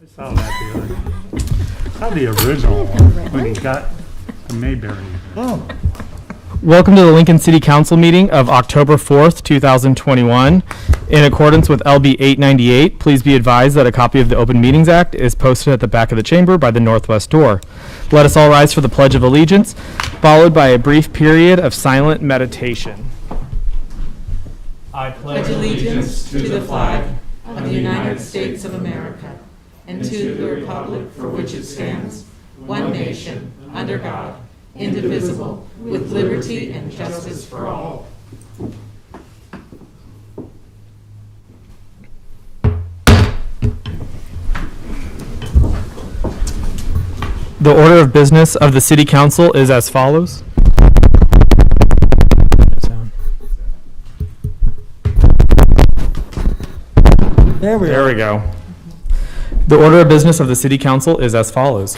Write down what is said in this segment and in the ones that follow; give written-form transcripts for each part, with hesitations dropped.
I saw the original one when he got the Mayberry. Oh. Welcome to the Lincoln City Council meeting of October 4th, 2021. In accordance with LB 898, please be advised that a copy of the Open Meetings Act is posted at the back of the chamber by the northwest door. Let us all rise for the Pledge of Allegiance, followed by a brief period of silent meditation. I pledge allegiance to the flag of the United States of America and to the republic for which it stands, one nation, under God, indivisible, with liberty and justice for all. The order of business of the City Council is as follows. There we go. The order of business of the City Council is as follows.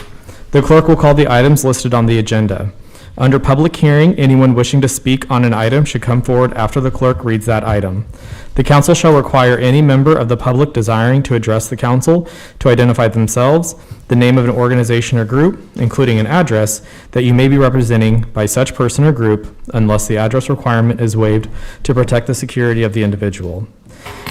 The clerk will call the items listed on the agenda. Under public hearing, anyone wishing to speak on an item should come forward after the clerk reads that item. The council shall require any member of the public desiring to address the council to identify themselves, the name of an organization or group, including an address that you may be representing by such person or group, unless the address requirement is waived to protect the security of the individual.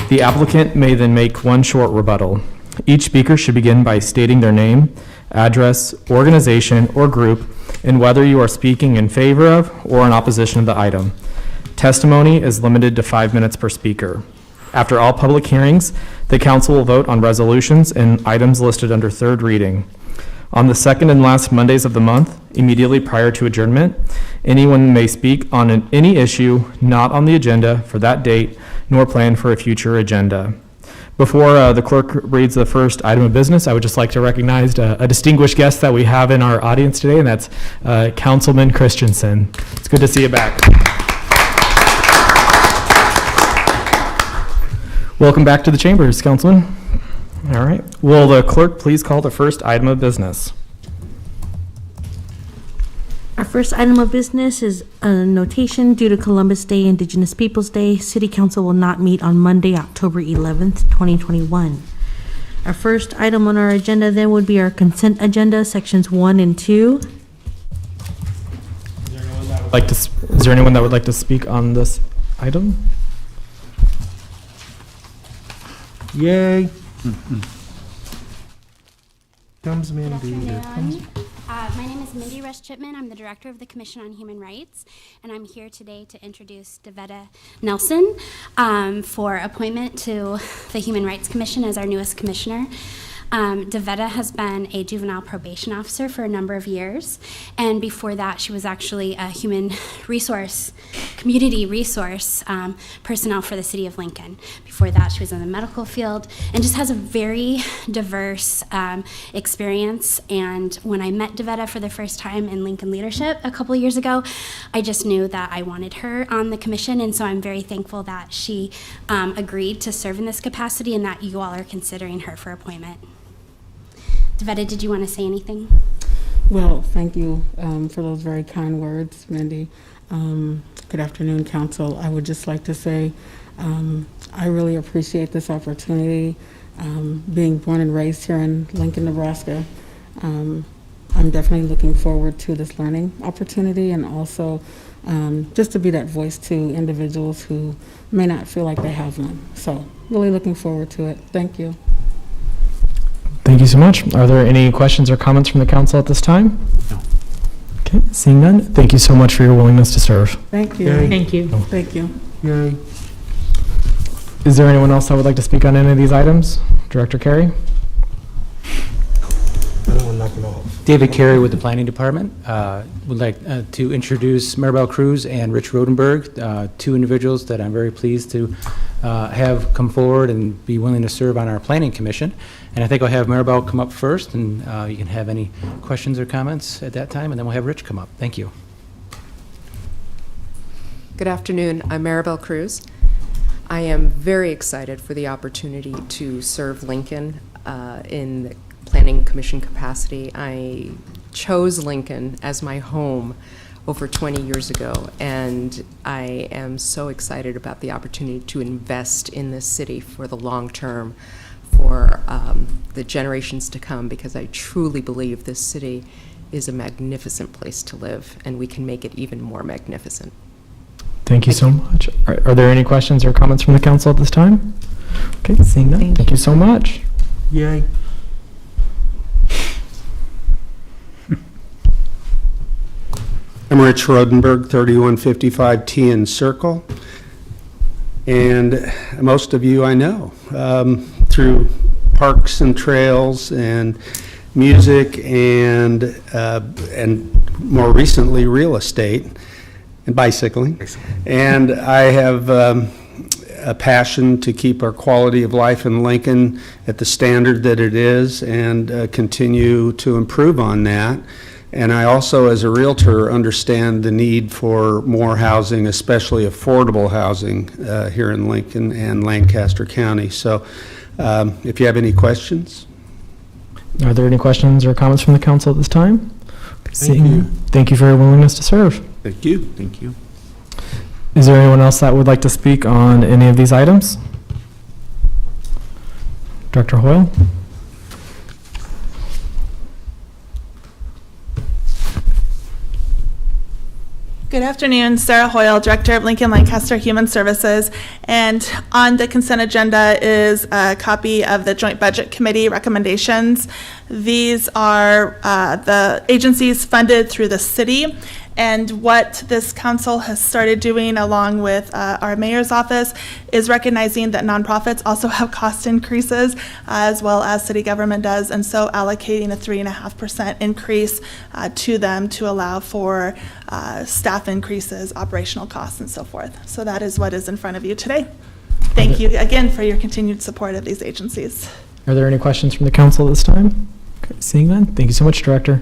The applicant may then make one short rebuttal. Each speaker should begin by stating their name, address, organization, or group, and whether you are speaking in favor of or in opposition of the item. Testimony is limited to 5 minutes per speaker. After all public hearings, the council will vote on resolutions and items listed under third reading. On the second and last Mondays of the month, immediately prior to adjournment, anyone may speak on any issue not on the agenda for that date, nor planned for a future agenda. Before the clerk reads the first item of business, I would just like to recognize a distinguished guest that we have in our audience today, and that's Councilman Christensen. It's good to see you back. Welcome back to the chambers, Councilman. All right. Will the clerk please call the first item of business? Our first item of business is a notation due to Columbus Day, Indigenous Peoples Day. City Council will not meet on Monday, October 11th, 2021. Our first item on our agenda then would be our consent agenda, sections 1 and 2. Is there anyone that would like to speak on this item? Yay. Comes Mindy. Here comes. My name is Mindy Rush-Chipman. I'm the Director of the Commission on Human Rights, and I'm here today to introduce Devetta Nelson for appointment to the Human Rights Commission as our newest commissioner. Devetta has been a juvenile probation officer for a number of years, and before that she was actually a community resource personnel for the city of Lincoln. Before that she was in the medical field and just has a very diverse experience. And when I met Devetta for the first time in Lincoln leadership a couple years ago, I just knew that I wanted her on the commission, and so I'm very thankful that she agreed to serve in this capacity and that you all are considering her for appointment. Devetta, did you want to say anything? Well, thank you for those very kind words, Mindy. Good afternoon, Council. I would just like to say I really appreciate this opportunity. Being born and raised here in Lincoln, Nebraska, I'm definitely looking forward to this learning opportunity, and also just to be that voice to individuals who may not feel like they have one. So really looking forward to it. Thank you. Thank you so much. Are there any questions or comments from the council at this time? No. Okay, seeing none, thank you so much for your willingness to serve. Thank you. Yay. Thank you. Thank you. Yay. Is there anyone else that would like to speak on any of these items? Director Carey? I don't want to knock it off. David Carey with the Planning Department. Would like to introduce Maribel Cruz and Rich Rodenberg, two individuals that I'm very pleased to have come forward and be willing to serve on our Planning Commission. And I think I'll have Maribel come up first, and you can have any questions or comments at that time, and then we'll have Rich come up. Thank you. Good afternoon. I'm Maribel Cruz. I am very excited for the opportunity to serve Lincoln in the Planning Commission capacity. I chose Lincoln as my home over 20 years ago, and I am so excited about the opportunity to invest in this city for the long term for the generations to come, because I truly believe this city is a magnificent place to live, and we can make it even more magnificent. Thank you so much. Are there any questions or comments from the council at this time? Okay, seeing none. Thank you so much. Yay. I'm Rich Rodenberg, 3155 T Circle, and most of you I know through parks and trails and music and more recently real estate and bicycling. And I have a passion to keep our quality of life in Lincoln at the standard that it is, and continue to improve on that. And I also, as a realtor, understand the need for more housing, especially affordable housing here in Lincoln and Lancaster County. So if you have any questions. Are there any questions or comments from the council at this time? Thank you. Thank you for your willingness to serve. Thank you. Thank you. Is there anyone else that would like to speak on any of these items? Director Hoyle? Good afternoon, Sarah Hoyle, Director of Lincoln Lancaster Human Services, and on the consent agenda is a copy of the Joint Budget Committee recommendations. These are the agencies funded through the city, and what this council has started doing along with our mayor's office is recognizing that nonprofits also have cost increases as well as city government does, and so allocating a 3.5% increase to them to allow for staff increases, operational costs, and so forth. So that is what is in front of you today. Thank you again for your continued support of these agencies. Are there any questions from the council at this time? Okay, seeing none, thank you so much, Director.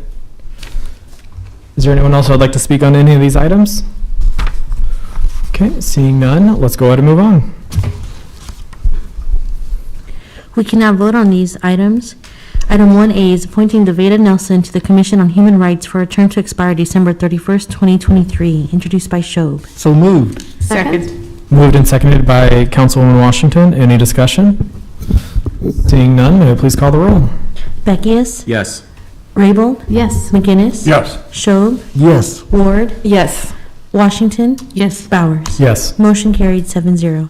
Is there anyone else who would like to speak on any of these items? Okay, seeing none, let's go ahead and move on. We can now vote on these items. Item 1A is appointing Daveda Nelson to the Commission on Human Rights for a term to expire December 31st, 2023, introduced by Shob. So moved. Second. Moved and seconded by Councilwoman Washington. Any discussion? Seeing none, may I please call the roll? Beckius? Yes. Raybold? Yes. McGinnis? Yes. Shob? Yes. Ward? Yes. Washington? Yes. Bowers? Yes. Motion carried 7-0.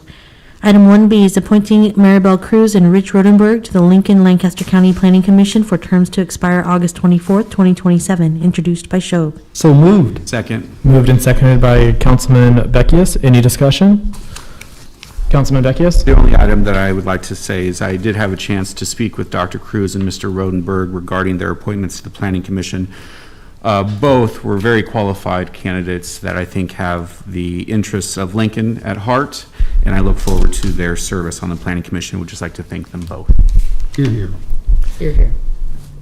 Item 1B is appointing Maribel Cruz and Rich Rodenberg to the Lincoln Lancaster County Planning Commission for terms to expire August 24th, 2027, introduced by Shob. So moved. Second. Moved and seconded by Councilman Beckius. Any discussion? Councilman Beckius? The only item that I would like to say is I did have a chance to speak with Dr. Cruz and Mr. Rodenberg regarding their appointments to the Planning Commission. Both were very qualified candidates that I think have the interests of Lincoln at heart, and I look forward to their service on the Planning Commission. Would just like to thank them both. Here, here. Here, here.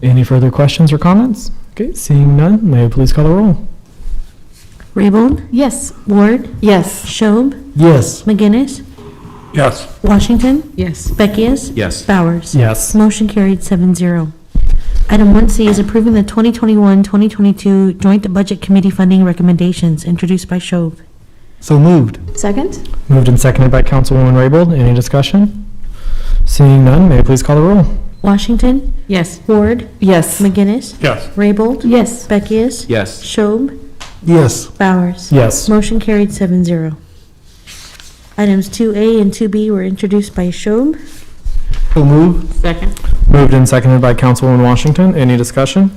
Any further questions or comments? Okay, seeing none, may I please call the roll? Raybold? Yes. Ward? Yes. Shob? Yes. McGinnis? Yes. Washington? Yes. Beckius? Yes. Bowers? Yes. Motion carried 7-0. Item 1C is approving the 2021-2022 Joint Budget Committee funding recommendations, introduced by Shob. So moved. Second. Moved and seconded by Councilwoman Raybold. Any discussion? Seeing none, may I please call the roll? Washington? Yes. Ward? Yes. McGinnis? Yes. Raybold? Yes. Beckius? Yes. Shob? Yes. Bowers? Yes. Motion carried 7-0. Items 2A and 2B were introduced by Shob. So moved. Second. Moved and seconded by Councilwoman Washington. Any discussion?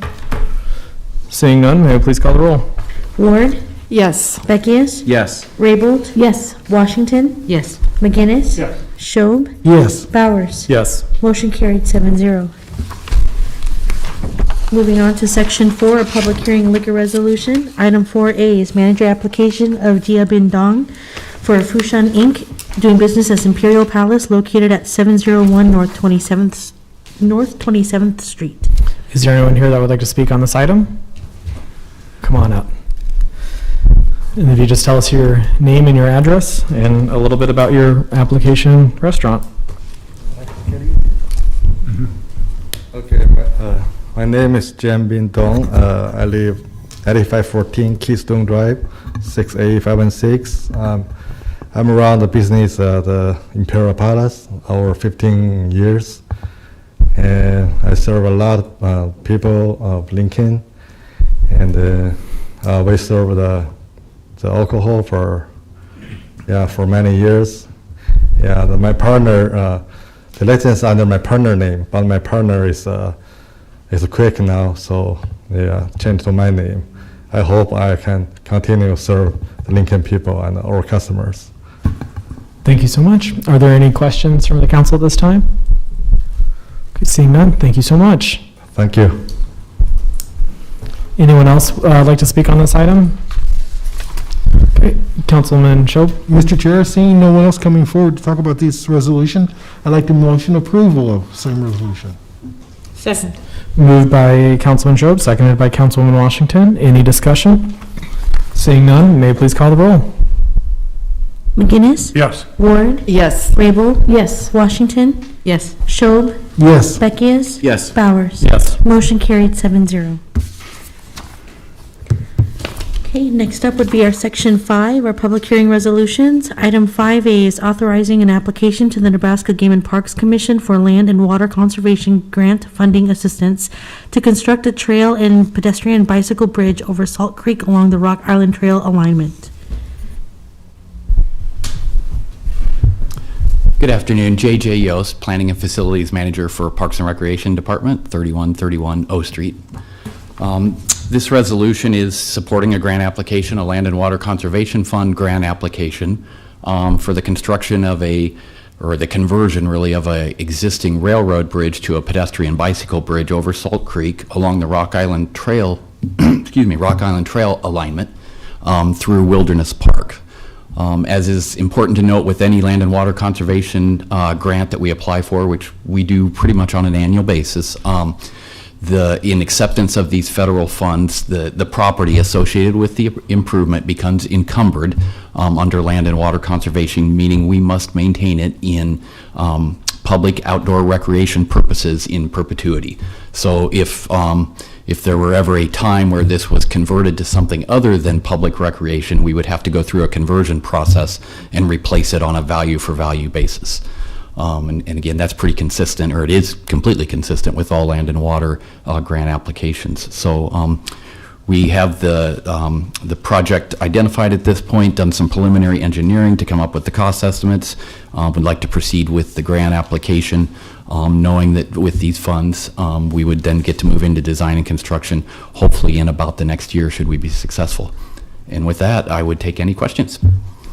Seeing none, may I please call the roll? Ward? Yes. Beckius? Yes. Raybold? Yes. Washington? Yes. McGinnis? Yes. Shob? Yes. Bowers? Yes. Motion carried 7-0. Moving on to Section 4, a public hearing liquor resolution. Item 4A is manager application of Dia Bin Dong for Fushan Inc., doing business as Imperial Palace, located at 701 North 27th Street. Is there anyone here that would like to speak on this item? Come on up. And if you just tell us your name and your address and a little bit about your application restaurant. Okay, my name is Jem Bin Dong. I live 8514 Keystone Drive, 6A516. I'm around the business, the Imperial Palace, over 15 years. and I serve a lot of people of Lincoln, and we serve the alcohol for many years. My partner, the license under my partner name, but my partner is quick now, so changed to my name. I hope I can continue to serve the Lincoln people and our customers. Thank you so much. Are there any questions from the council at this time? Okay, seeing none, thank you so much. Thank you. Anyone else like to speak on this item? Okay, Councilman Shob. Mr. Chair, seeing no one else coming forward to talk about this resolution, I'd like to motion approval of same resolution. Second. Moved by Councilman Shob, seconded by Councilwoman Washington. Any discussion? Seeing none, may I please call the roll? McGinnis? Yes. Ward? Yes. Rabel? Yes. Washington? Yes. Schob? Yes. Beckius? Yes. Bowers? Yes. Motion carried 7-0. Okay, next up would be our Section 5, our public hearing resolutions. Item 5A is authorizing an application to the Nebraska Game and Parks Commission for land and water conservation grant funding assistance to construct a trail and pedestrian bicycle bridge over Salt Creek along the Rock Island Trail alignment. Good afternoon, J.J. Yost, Planning and Facilities Manager for Parks and Recreation Department, 3131 O Street. This resolution is supporting a grant application, a Land and Water Conservation Fund grant application for the construction of the conversion really of a existing railroad bridge to a pedestrian bicycle bridge over Salt Creek along the Rock Island Trail, Rock Island Trail alignment through Wilderness Park. As is important to note with any land and water conservation grant that we apply for, which we do pretty much on an annual basis, in acceptance of these federal funds, the property associated with the improvement becomes encumbered under land and water conservation, meaning we must maintain it in public outdoor recreation purposes in perpetuity. So if there were ever a time where this was converted to something other than public recreation, we would have to go through a conversion process and replace it on a value for value basis. And again, that's pretty consistent, or it is completely consistent with all land and water grant applications. So we have the project identified at this point, done some preliminary engineering to come up with the cost estimates. Would like to proceed with the grant application, knowing that with these funds, we would then get to move into design and construction, hopefully in about the next year, should we be successful. And with that, I would take any questions.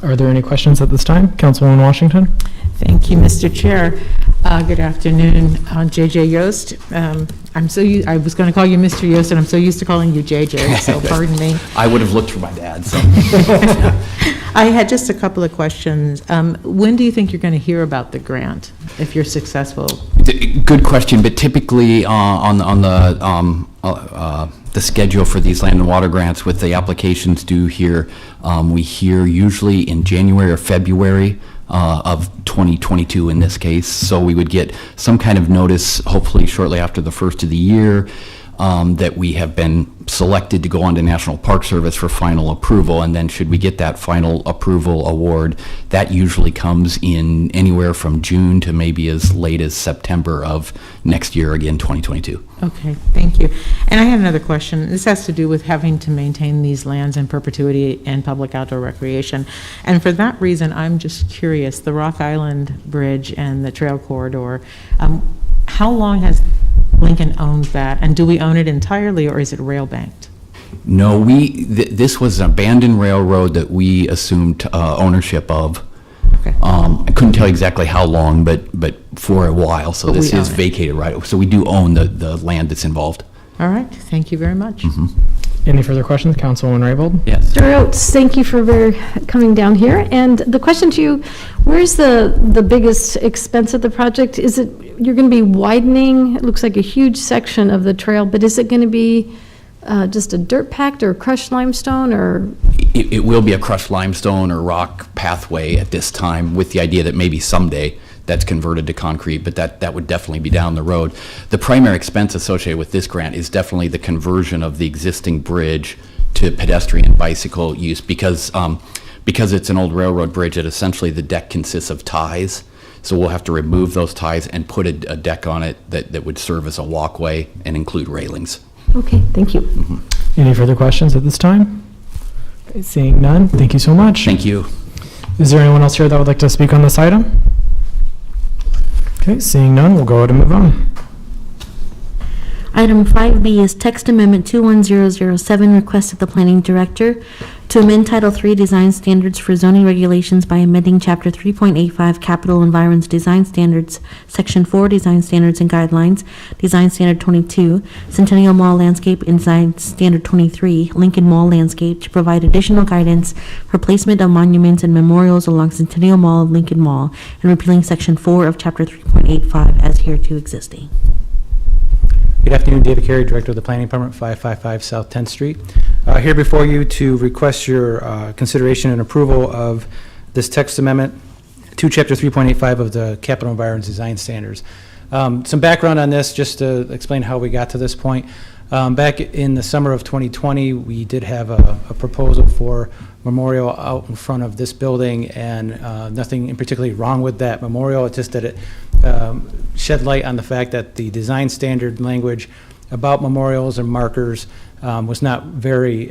Are there any questions at this time? Councilwoman Washington? Thank you, Mr. Chair. Good afternoon, J.J. Yost. I was going to call you Mr. Yost, and I'm so used to calling you J.J., so pardon me. I would have looked for my dad, so. I had just a couple of questions. When do you think you're going to hear about the grant, if you're successful? Good question, but typically on the schedule for these land and water grants with the applications due here, we hear usually in January or February of 2022 in this case. So we would get some kind of notice, hopefully shortly after the first of the year, that we have been selected to go on to National Park Service for final approval. And then should we get that final approval award, that usually comes in anywhere from June to maybe as late as September of next year, again, 2022. Okay, thank you. And I have another question. This has to do with having to maintain these lands in perpetuity and public outdoor recreation. And for that reason, I'm just curious, the Rock Island Bridge and the trail corridor, how long has Lincoln owned that? And do we own it entirely, or is it rail banked? No, this was an abandoned railroad that we assumed ownership of. Okay. I couldn't tell you exactly how long, but for a while. So But this we is own it. vacated, right? So we do own the land that's involved. All right, thank you very much. Any further questions? Councilwoman Raybold? Yes. Mr. Oates, thank you for coming down here. And the question to you, where's the biggest expense of the project? Is it, you're going to be widening, it looks like a huge section of the trail, but is it going to be just a dirt packed or crushed limestone, or? It will be a crushed limestone or rock pathway at this time, with the idea that maybe someday that's converted to concrete, but that would definitely be down the road. The primary expense associated with this grant is definitely the conversion of the existing bridge to pedestrian bicycle use, because it's an old railroad bridge, that essentially the deck consists of ties. So we'll have to remove those ties and put a deck on it that would serve as a walkway and include railings. Okay, thank you. Any further questions at this time? Okay, seeing none, thank you so much. Thank you. Is there anyone else here that would like to speak on this item? Okay, seeing none, we'll go ahead and move on. Item 5B is text amendment 21007, request of the planning director to amend Title III Design Standards for zoning regulations by amending Chapter 3.85 Capital Environs Design Standards, Section 4 Design Standards and Guidelines, Design Standard 22, Centennial Mall Landscape and Design Standard 23, Lincoln Mall Landscape, to provide additional guidance for placement of monuments and memorials along Centennial Mall and Lincoln Mall, and repealing Section 4 of Chapter 3.85 as hereto existing. Good afternoon, David Carey, Director of the Planning Department, 555 South 10th Street. Here before you to request your consideration and approval of this text amendment to Chapter 3.85 of the Capital Environs Design Standards. Some background on this, just to explain how we got to this point. Back in the summer of 2020, we did have a proposal for memorial out in front of this building, and nothing in particularly wrong with that memorial. It's just that it shed light on the fact that the design standard language about memorials and markers was not very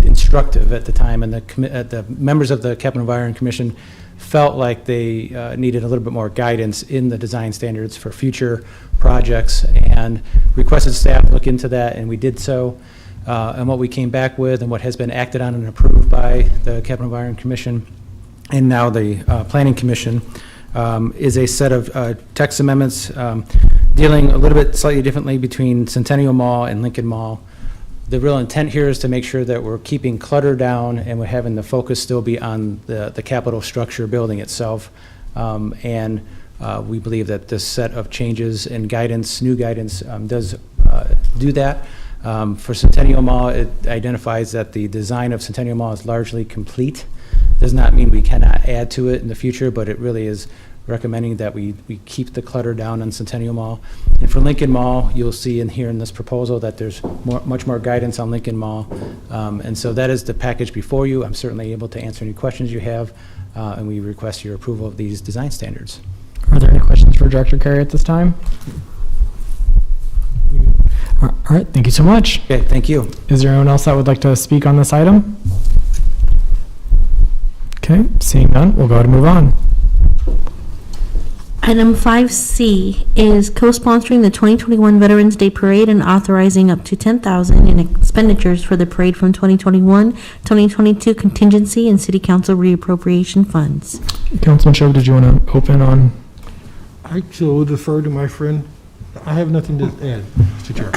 instructive at the time, and the members of the Capital Environment Commission felt like they needed a little bit more guidance in the design standards for future projects, and requested staff look into that, and we did so. And what we came back with, and what has been acted on and approved by the Capital Environment Commission and now the Planning Commission, is a set of text amendments dealing a little bit slightly differently between Centennial Mall and Lincoln Mall. The real intent here is to make sure that we're keeping clutter down and we're having the focus still be on the Capitol structure building itself. We believe that this set of changes and guidance, new guidance, does do that. For Centennial Mall, it identifies that the design of Centennial Mall is largely complete. Does not mean we cannot add to it in the future, but it really is recommending that we keep the clutter down on Centennial Mall. And for Lincoln Mall, you'll see in here in this proposal that there's much more guidance on Lincoln Mall. And so that is the package before you. I'm certainly able to answer any questions you have, and we request your approval of these design standards. Are there any questions for Director Carey at this time? All right, thank you so much. Okay, thank you. Is there anyone else that would like to speak on this item? Okay, seeing none, we'll go ahead and move on. Item 5C is co-sponsoring the 2021 Veterans Day Parade and authorizing up to $10,000 in expenditures for the parade from 2021-2022 contingency and City Council reappropriation funds. Councilman Show, did you want to open on? I will defer to my friend. I have nothing to add, Mr. Chair.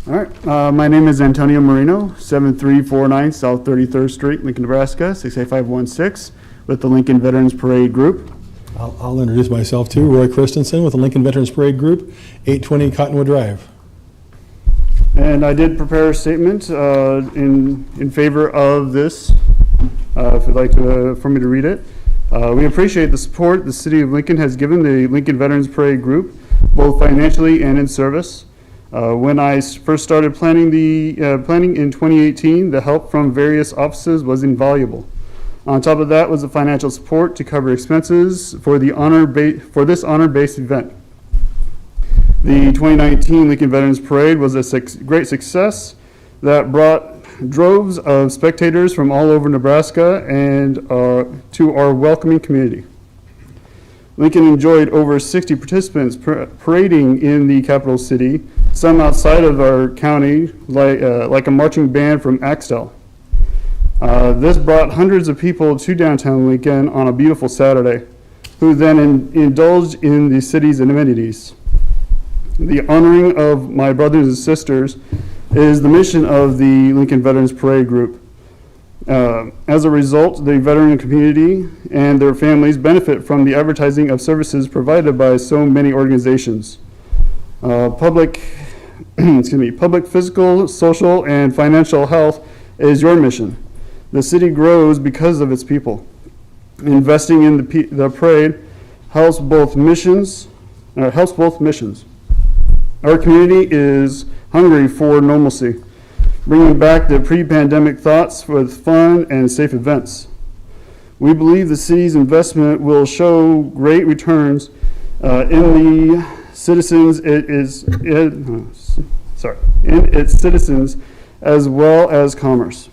All right, my name is Antonio Marino, 7349 South 33rd Street, Lincoln, Nebraska, 68516, with the Lincoln Veterans Parade Group. I'll introduce myself too, Roy Christensen with the Lincoln Veterans Parade Group, 820 Cottonwood Drive. And I did prepare a statement in favor of this, if you'd like for me to read it. We appreciate the support the City of Lincoln has given the Lincoln Veterans Parade Group, both financially and in service. When I first started planning in 2018, the help from various offices was invaluable. On top of that was the financial support to cover expenses for this honor-based event. The 2019 Lincoln Veterans Parade was a great success that brought droves of spectators from all over Nebraska and to our welcoming community. Lincoln enjoyed over 60 participants parading in the capital city, some outside of our county, like a marching band from Axtell. This brought hundreds of people to downtown Lincoln on a beautiful Saturday, who then indulged in the city's amenities. The honoring of my brothers and sisters is the mission of the Lincoln Veterans Parade Group. As a result, the veteran community and their families benefit from the advertising of services provided by so many organizations. Public physical, social, and financial health is your mission. The city grows because of its people. Investing in the parade helps both missions. Our community is hungry for normalcy, bringing back the pre-pandemic thoughts with fun and safe events. We believe the city's investment will show great returns in the citizens. In its citizens as well as commerce.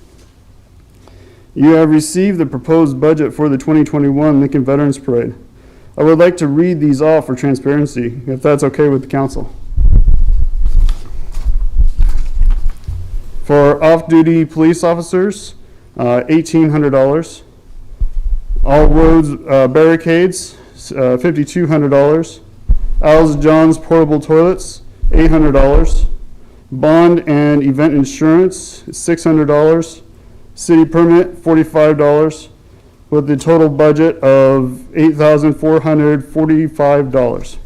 You have received the proposed budget for the 2021 Lincoln Veterans Parade. I would like to read these off for transparency, if that's okay with the council. For off-duty police officers, $1,800. All roads barricades, $5,200. Al's John's portable toilets, $800. Bond and event insurance, $600. City permit, $45, with the total budget of $8,445.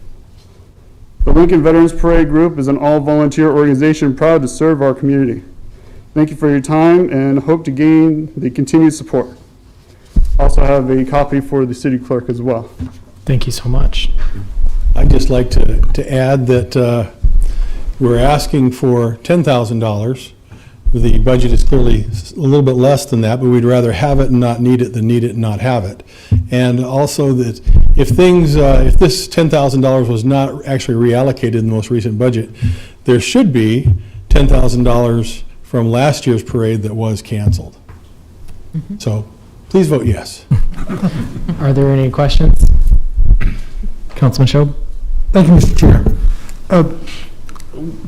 The Lincoln Veterans Parade Group is an all-volunteer organization proud to serve our community. Thank you for your time and hope to gain the continued support. Also have a copy for the city clerk as well. Thank you so much. I'd just like to add that we're asking for $10,000. The budget is clearly a little bit less than that, but we'd rather have it and not need it than need it and not have it. And also that if this $10,000 was not actually reallocated in the most recent budget, there should be $10,000 from last year's parade that was canceled. So please vote yes. Are there any questions? Councilman Shob? Thank you, Mr. Chair.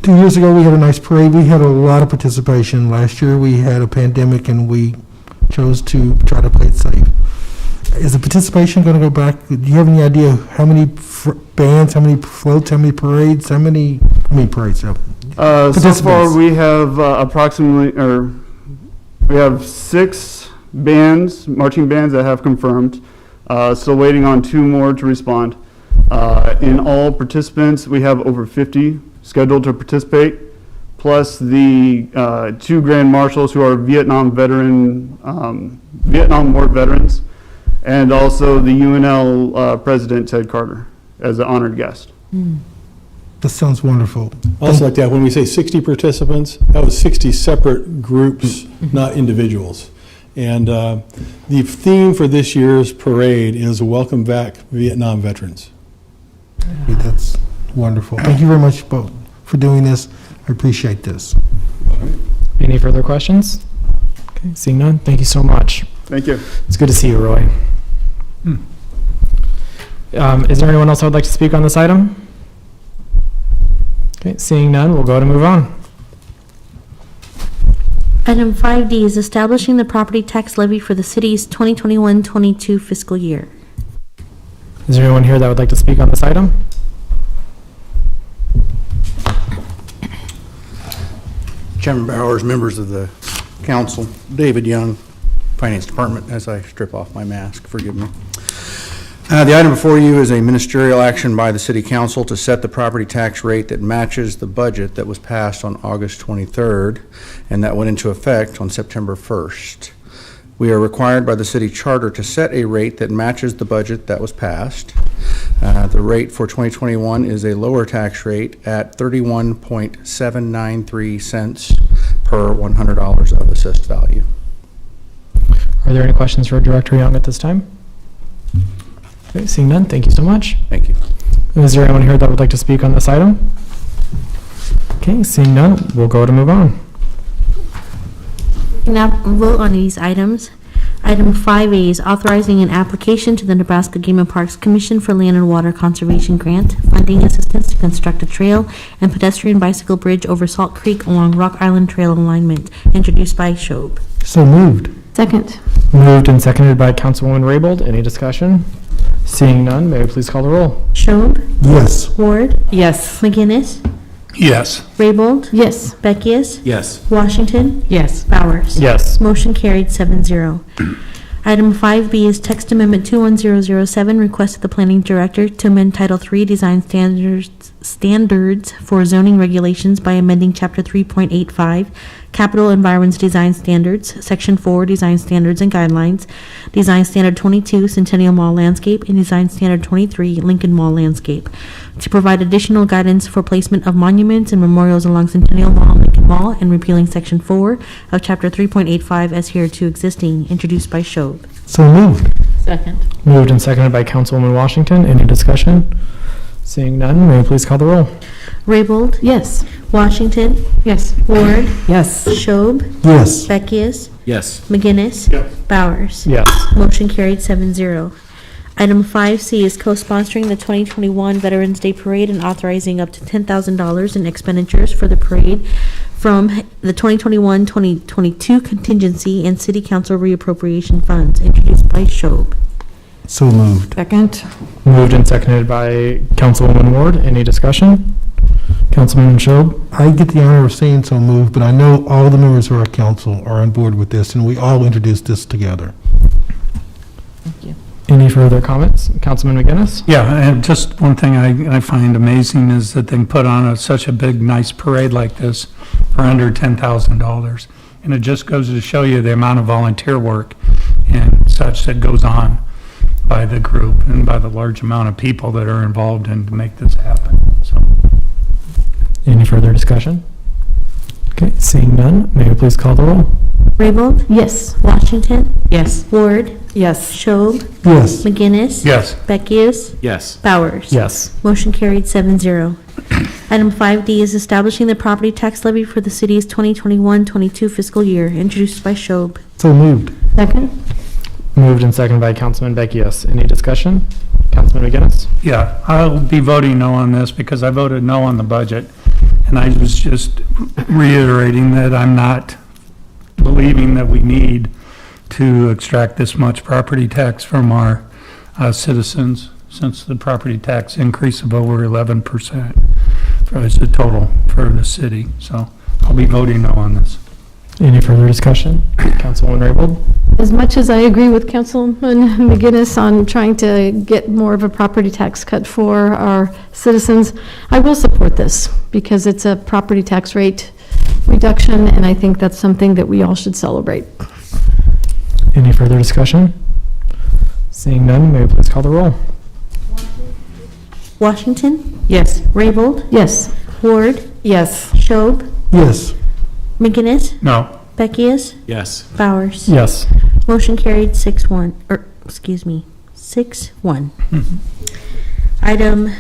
2 years ago, we had a nice parade. We had a lot of participation. Last year, we had a pandemic, and we chose to try to play it safe. Is the participation going to go back? Do you have any idea how many bands, how many floats, how many parades, how many parades? So far, we have we have 6 bands, marching bands that have confirmed. Still waiting on 2 more to respond. In all participants, we have over 50 scheduled to participate, plus the 2 grand marshals who are Vietnam War veterans, and also the UNL President Ted Carter as an honored guest. That sounds wonderful. Also like that, when we say 60 participants, that was 60 separate groups, not individuals. And the theme for this year's parade is Welcome Back Vietnam Veterans. That's wonderful. Thank you very much both for doing this. I appreciate this. Any further questions? Okay, seeing none, thank you so much. Thank you. It's good to see you, Roy. Is there anyone else who would like to speak on this item? Okay, seeing none, we'll go to move on. Item 5D is establishing the property tax levy for the city's 2021-22 fiscal year. Is there anyone here that would like to speak on this item? Chairman Bowers, members of the council, David Young, Finance Department, as I strip off my mask, forgive me. The item before you is a ministerial action by the City Council to set the property tax rate that matches the budget that was passed on August 23rd and that went into effect on September 1st. We are required by the city charter to set a rate that matches the budget that was passed. The rate for 2021 is a lower tax rate at 31.793 cents per $100 of assessed value. Are there any questions for Director Young at this time? Okay, seeing none, thank you so much. Thank you. Is there anyone here that would like to speak on this item? Okay, seeing none, we'll go to move on. Now vote on these items. Item 5A is authorizing an application to the Nebraska Game and Parks Commission for Land and Water Conservation Grant, funding assistance to construct a trail and pedestrian bicycle bridge over Salt Creek along Rock Island Trail alignment, introduced by Shob. So moved. Second. Moved and seconded by Councilwoman Raybold. Any discussion? Seeing none, may we please call the roll? Shob? Yes. Ward? Yes. McGinnis? Yes. Raybold? Yes. Beckius? Yes. Washington? Yes. Bowers? Yes. Motion carried 7-0. Item 5B is text amendment 21007, requested the planning director to amend Title III Design Standards for zoning regulations by amending Chapter 3.85, Capital Environs Design Standards, Section 4, Design Standards and Guidelines, Design Standard 22, Centennial Mall Landscape, and Design Standard 23, Lincoln Mall Landscape, to provide additional guidance for placement of monuments and memorials along Centennial Mall and Lincoln Mall, and repealing Section 4 of Chapter 3.85 as hereto existing, introduced by Shob. So moved. Second. Moved and seconded by Councilwoman Washington. Any discussion? Seeing none, may we please call the roll? Raybold? Yes. Washington? Yes. Ward? Yes. Schob? Yes. Beckius? Yes. McGinnis? Bowers? Yes. Motion carried 7-0. Item 5C is co-sponsoring the 2021 Veterans Day Parade and authorizing up to $10,000 in expenditures for the parade from the 2021-2022 contingency and city council reappropriation funds, introduced by Schob. So moved. Second. Moved and seconded by Councilwoman Ward. Any discussion? Councilman Schob? I get the honor of saying so moved, but I know all the members of our council are on board with this, and we all introduced this together. Thank you. Any further comments? Councilman McGinnis? Yeah, and just one thing I find amazing is that they can put on such a big, nice parade like this for under $10,000. And it just goes to show you the amount of volunteer work and such that goes on by the group and by the large amount of people that are involved in to make this happen. So, Any further discussion? Okay, seeing none, may we please call the roll? Raybold? Yes. Washington? Yes. Ward? Yes. Schob? Yes. McGinnis? yes. Beckius? Yes. Bowers? Yes. Motion carried 7-0. Item 5D is establishing the property tax levy for the city's 2021-22 fiscal year, introduced by Schob. So moved. Second. Moved and seconded by Councilman Beckius. Any discussion? Councilman McGinnis? Yeah, I'll be voting no on this because I voted no on the budget. And I was just reiterating that I'm not believing that we need to extract this much property tax from our citizens, since the property tax increase of over 11% as a total for the city. So I'll be voting no on this. Any further discussion? Councilwoman Raybold? As much as I agree with Councilman McGinnis on trying to get more of a property tax cut for our citizens, I will support this because it's a property tax rate reduction, and I think that's something that we all should celebrate. Any further discussion? Seeing none, may we please call the roll? Washington? Yes. Raybold? Yes. Ward? Yes. Schob? Yes. McGinnis? No. Beckius? Yes. Bowers? Yes. Motion carried 6-1, or, excuse me, 6-1. Item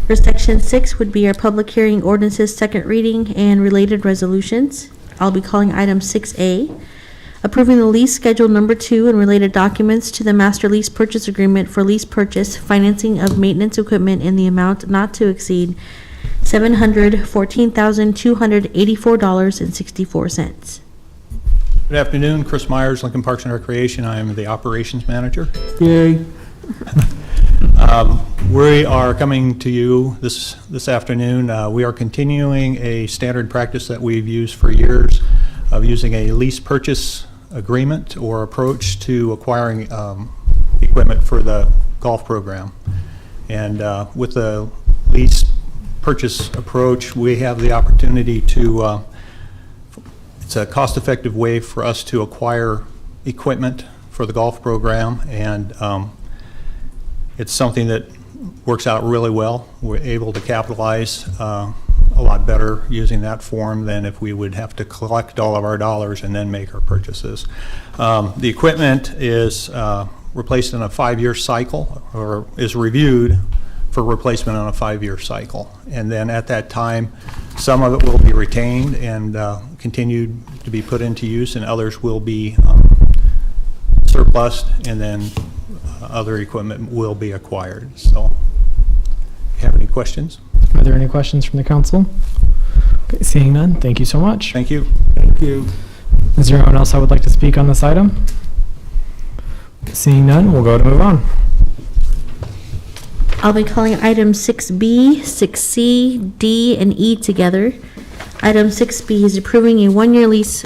for section 6 would be our public hearing ordinances, second reading, and related resolutions. I'll be calling item 6A, approving the lease schedule number 2 and related documents to the master lease purchase agreement for lease purchase, financing of maintenance equipment in the amount not to exceed $714,284.64. Good afternoon, Chris Myers, Lincoln Parks and Recreation. I am the operations manager. Yay. We are coming to you this afternoon. We are continuing a standard practice that we've used for years of using a lease purchase agreement or approach to acquiring equipment for the golf program. And with the lease purchase approach, we have the opportunity to it's a cost-effective way for us to acquire equipment for the golf program, and it's something that works out really well. We're able to capitalize a lot better using that form than if we would have to collect all of our dollars and then make our purchases. The equipment is replaced in a 5-year cycle, or is reviewed for replacement on a 5-year cycle. And then at that time, some of it will be retained and continued to be put into use, and others will be surplused, and then other equipment will be acquired. So, if you have any questions? Are there any questions from the council? Okay, seeing none, thank you so much. Thank you. Thank you. Is there anyone else that would like to speak on this item? Seeing none, we'll go to move on. I'll be calling item 6B, 6C, D, and E together. Item 6B is approving a 1-year lease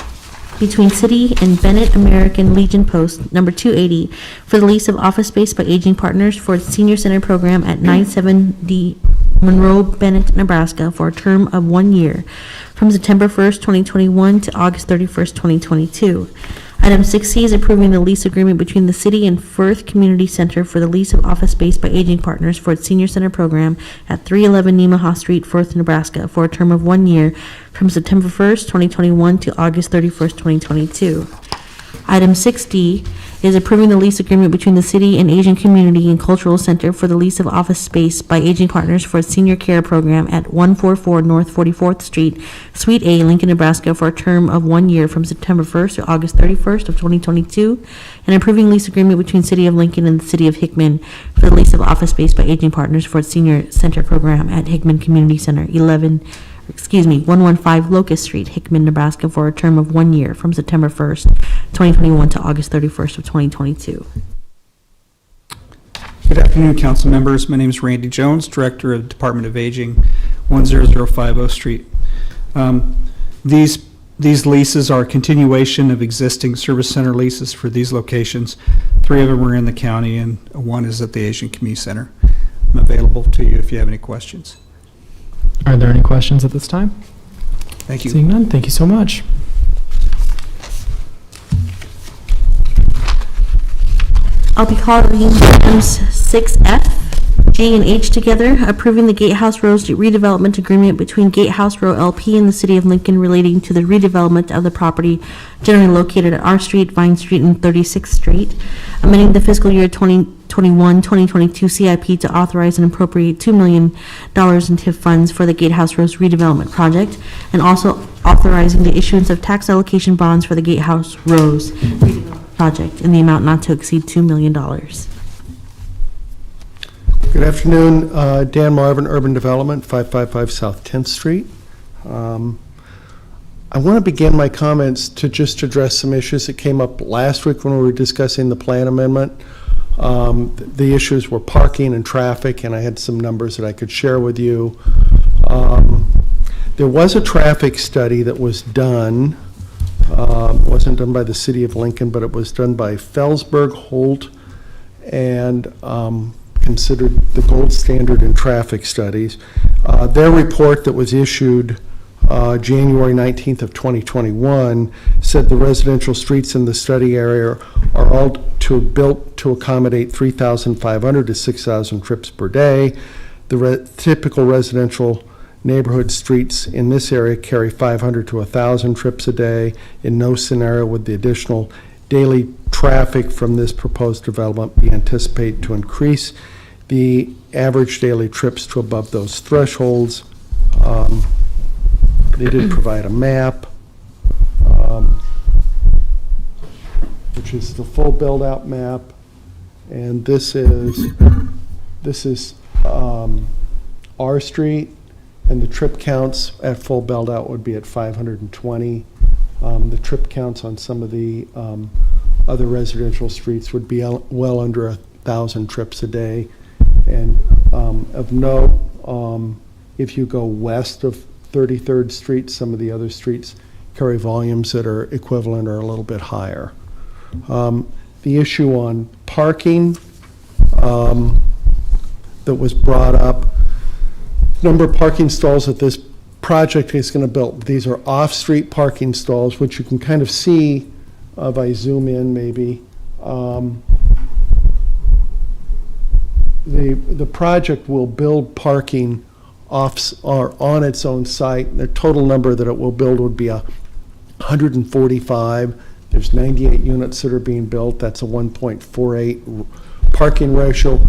between City and Bennett American Legion Post number 280 for the lease of office space by Aging Partners for its senior center program at 970 Monroe, Bennett, Nebraska for a term of 1 year from September 1st, 2021 to August 31st, 2022. Item 6C is approving the lease agreement between the city and Firth Community Center for the lease of office space by Aging Partners for its senior center program at 311 Nemaha Street, Firth, Nebraska for a term of 1 year from September 1st, 2021 to August 31st, 2022. Item 6D is approving the lease agreement between the city and Asian Community and Cultural Center for the lease of office space by Aging Partners for its senior care program at 144 North 44th Street, Suite A, Lincoln, Nebraska, for a term of 1 year from September 1st to August 31st of 2022, and approving lease agreement between City of Lincoln and the City of Hickman for the lease of office space by Aging Partners for its senior center program at Hickman Community Center, 115 Locust Street, Hickman, Nebraska, for a term of 1 year from September 1st, 2021 to August 31st of 2022. Good afternoon, council members. My name is Randy Jones, Director of Department of Aging, 10050 Street. These leases are a continuation of existing service center leases for these locations. 3 of them are in the county and 1 is at the Asian Community Center. I'm available to you if you have any questions. Are there any questions at this time? Thank you. Seeing none, thank you so much. I'll be calling items 6F, G, and H together, approving the Gatehouse Road redevelopment agreement between Gatehouse Row LP and the City of Lincoln relating to the redevelopment of the property generally located at R Street, Vine Street, and 36th Street, amending the fiscal year 2021-2022 CIP to authorize and appropriate $2 million in TIF funds for the Gatehouse Road redevelopment project, and also authorizing the issuance of tax allocation bonds for the Gatehouse Road project in the amount not to exceed $2 million. Good afternoon, Dan Marvin, Urban Development, 555 South 10th Street. I want to begin my comments to just address some issues that came up last week when we were discussing the plan amendment. The issues were parking and traffic, and I had some numbers that I could share with you. There was a traffic study that was done. It wasn't done by the City of Lincoln, but it was done by Felsberg, Holt, and considered the gold standard in traffic studies. Their report that was issued January 19th of 2021 said the residential streets in the study area are all built to accommodate 3,500 to 6,000 trips per day. The typical residential neighborhood streets in this area carry 500 to 1,000 trips a day. In no scenario would the additional daily traffic from this proposed development be anticipated to increase the average daily trips to above those thresholds. They did provide a map, which is the full build-out map, and this is R Street, and the trip counts at full build-out would be at 520. The trip counts on some of the other residential streets would be well under 1,000 trips a day. And of note, if you go west of 33rd Street, some of the other streets carry volumes that are equivalent or a little bit higher. The issue on parking that was brought up, number of parking stalls that this project is going to build. These are off-street parking stalls, which you can kind of see if I zoom in maybe. The project will build parking on its own site. The total number that it will build would be 145. There's 98 units that are being built. That's a 1.48 parking ratio.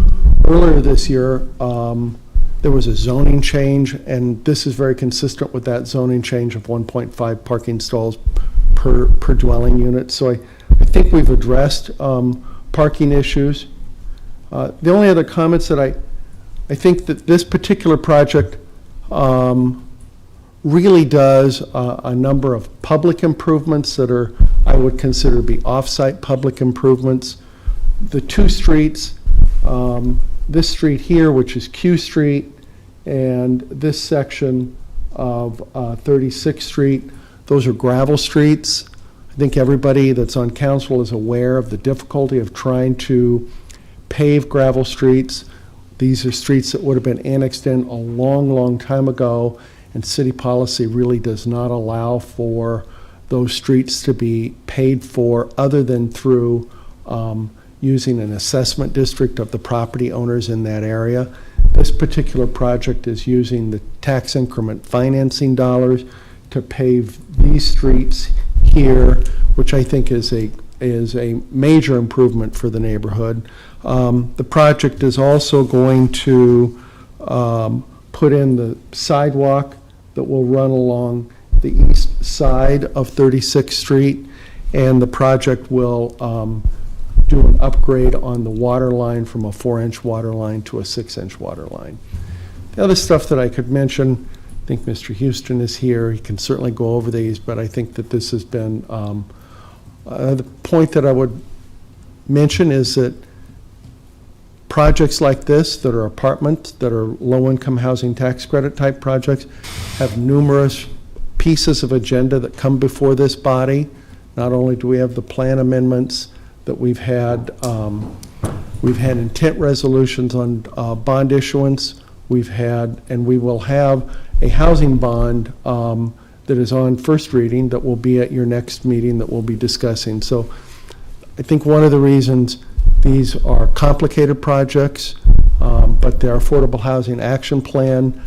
Earlier this year, there was a zoning change, and this is very consistent with that zoning change of 1.5 parking stalls per dwelling unit. So I think we've addressed parking issues. The only other comments that I think that this particular project really does a number of public improvements that are, I would consider to be off-site public improvements. The 2 streets, this street here, which is Q Street, and this section of 36th Street, those are gravel streets. I think everybody that's on council is aware of the difficulty of trying to pave gravel streets. These are streets that would have been annexed in a long, long time ago, and city policy really does not allow for those streets to be paid for other than through using an assessment district of the property owners in that area. This particular project is using the tax increment financing dollars to pave these streets here, which I think is a is a major improvement for the neighborhood. The project is also going to put in the sidewalk that will run along the east side of 36th Street, and the project will do an upgrade on the water line from a 4-inch water line to a 6-inch water line. The other stuff that I could mention, I think Mr. Houston is here, he can certainly go over these, but I think that this has been, the point that I would mention is that projects like this that are apartments, that are low-income housing tax credit type projects, have numerous pieces of agenda that come before this body. Not only do we have the plan amendments that we've had intent resolutions on bond issuance, we've had, and we will have a housing bond that is on first reading that will be at your next meeting that we'll be discussing. So I think one of the reasons these are complicated projects, but their Affordable Housing Action Plan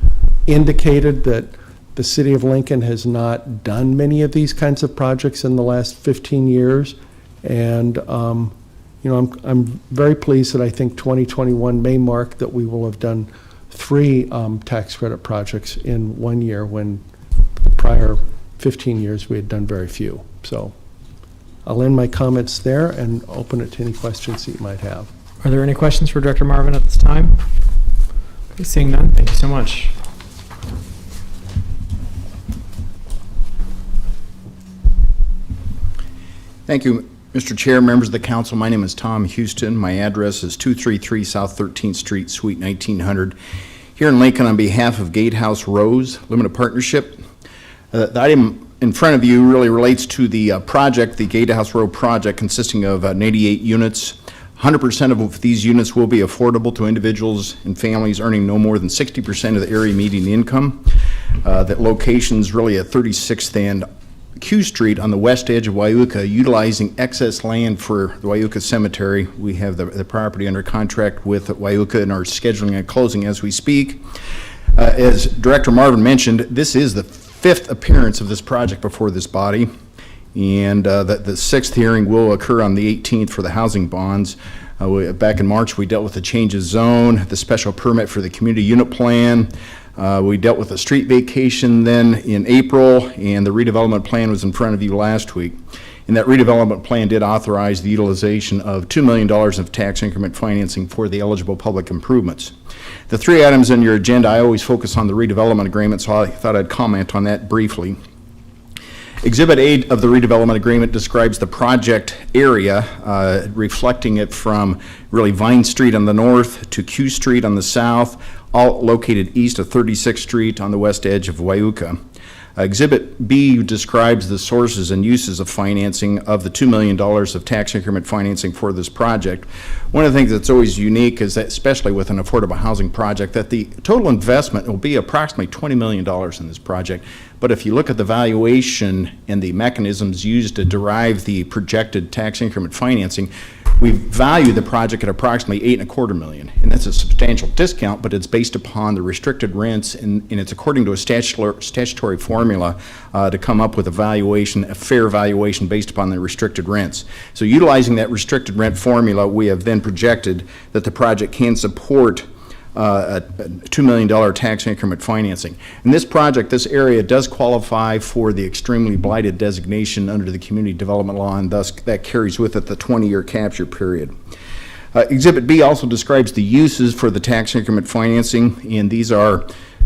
indicated that the City of Lincoln has not done many of these kinds of projects in the last 15 years. And, I'm very pleased that I think 2021 may mark that we will have done 3 tax credit projects in 1 year, when the prior 15 years we had done very few. So I'll end my comments there and open it to any questions that you might have. Are there any questions for Director Marvin at this time? Okay, seeing none, thank you so much. Thank you, Mr. Chair, members of the council. My name is Tom Houston. My address is 233 South 13th Street, Suite 1900, here in Lincoln, on behalf of Gatehouse Rose Limited Partnership. The item in front of you really relates to the project, the Gatehouse Road project, consisting of 88 units. 100% of these units will be affordable to individuals and families earning no more than 60% of the area median income. That location's really at 36th and Q Street on the west edge of Wyuka, utilizing excess land for the Wyuka Cemetery. We have the property under contract with Wyuka and are scheduling a closing as we speak. As Director Marvin mentioned, this is the 5th appearance of this project before this body, and the 6th hearing will occur on the 18th for the housing bonds. Back in March, we dealt with the change of zone, the special permit for the community unit plan. We dealt with the street vacation then in April, and the redevelopment plan was in front of you last week. And that redevelopment plan did authorize the utilization of $2 million of tax increment financing for the eligible public improvements. The 3 items on your agenda, I always focus on the redevelopment agreement, so I thought I'd comment on that briefly. Exhibit 8 of the redevelopment agreement describes the project area, reflecting it from really Vine Street on the north to Q Street on the south, all located east of 36th Street on the west edge of Wyuka. Exhibit B describes the sources and uses of financing of the $2 million of tax increment financing for this project. One of the things that's always unique is that, especially with an affordable housing project, that the total investment will be approximately $20 million in this project. But if you look at the valuation and the mechanisms used to derive the projected tax increment financing, we value the project at approximately $8.25 million, and that's a substantial discount, but it's based upon the restricted rents, and it's according to a statutory formula to come up with a valuation, a fair valuation based upon the restricted rents. So utilizing that restricted rent formula, we have then projected that the project can support a $2 million tax increment financing. In this project, this area does qualify for the extremely blighted designation under the community development law, and thus that carries with it the 20-year capture period. Exhibit B also describes the uses for the tax increment financing, and these are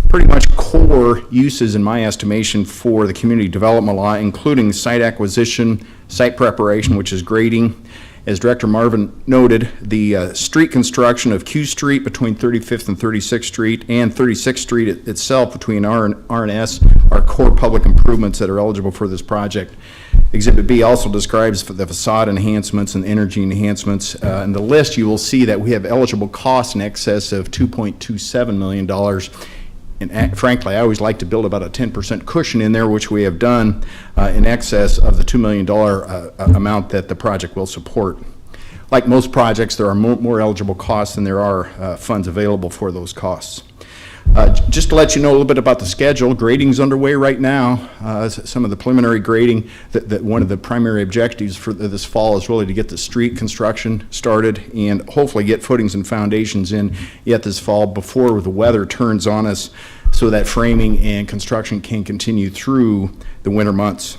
pretty much core uses in my estimation for the community development law, including site acquisition, site preparation, which is grading. As Director Marvin noted, the street construction of Q Street between 35th and 36th Street and 36th Street itself between R and S are core public improvements that are eligible for this project. Exhibit B also describes the facade enhancements and energy enhancements. In the list, you will see that we have eligible costs in excess of $2.27 million. And frankly, I always like to build about a 10% cushion in there, which we have done in excess of the $2 million amount that the project will support. Like most projects, there are more eligible costs than there are funds available for those costs. Just to let you know a little bit about the schedule, grading's underway right now. Some of the preliminary grading, that one of the primary objectives for this fall is really to get the street construction started and hopefully get footings and foundations in yet this fall before the weather turns on us, so that framing and construction can continue through the winter months.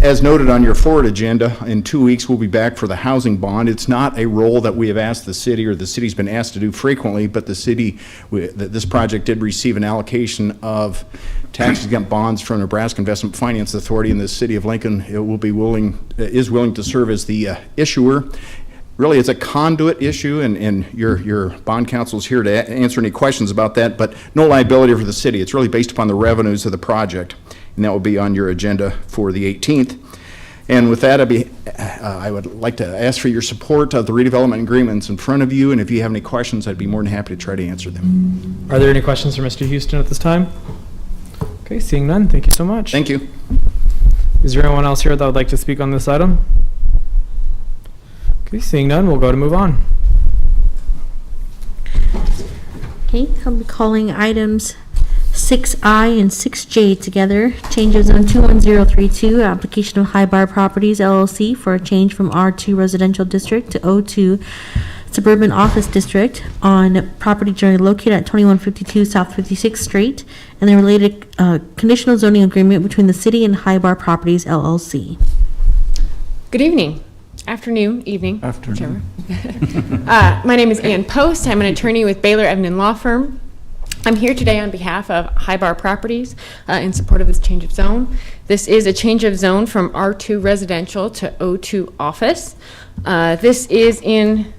As noted on your forward agenda, in 2 weeks we'll be back for the housing bond. It's not a role that we have asked the city, or the city's been asked to do frequently, but the city, this project did receive an allocation of tax-exempt bonds from Nebraska Investment Finance Authority, and the city of Lincoln is willing to serve as the issuer. Really, it's a conduit issue, and your bond counsel is here to answer any questions about that, but no liability for the city. It's really based upon the revenues of the project, and that will be on your agenda for the 18th. And with that, I would like to ask for your support of the redevelopment agreements in front of you, and if you have any questions, I'd be more than happy to try to answer them. Are there any questions for Mr. Houston at this time? Okay, seeing none, thank you so much. Thank you. Is there anyone else here that would like to speak on this item? Okay, seeing none, we'll go to move on. Okay, I'll be calling items 6I and 6J together. Change of zone 21032, application of High Bar Properties LLC for a change from R2 Residential District to O2 Suburban Office District on property generally located at 2152 South 56th Street, and the related conditional zoning agreement between the city and High Bar Properties LLC. Good evening. Afternoon, evening. Afternoon. My name is Ann Post. I'm an attorney with Baylor Evans Law Firm. I'm here today on behalf of High Bar Properties in support of this change of zone. This is a change of zone from R2 residential to O2 office. This is in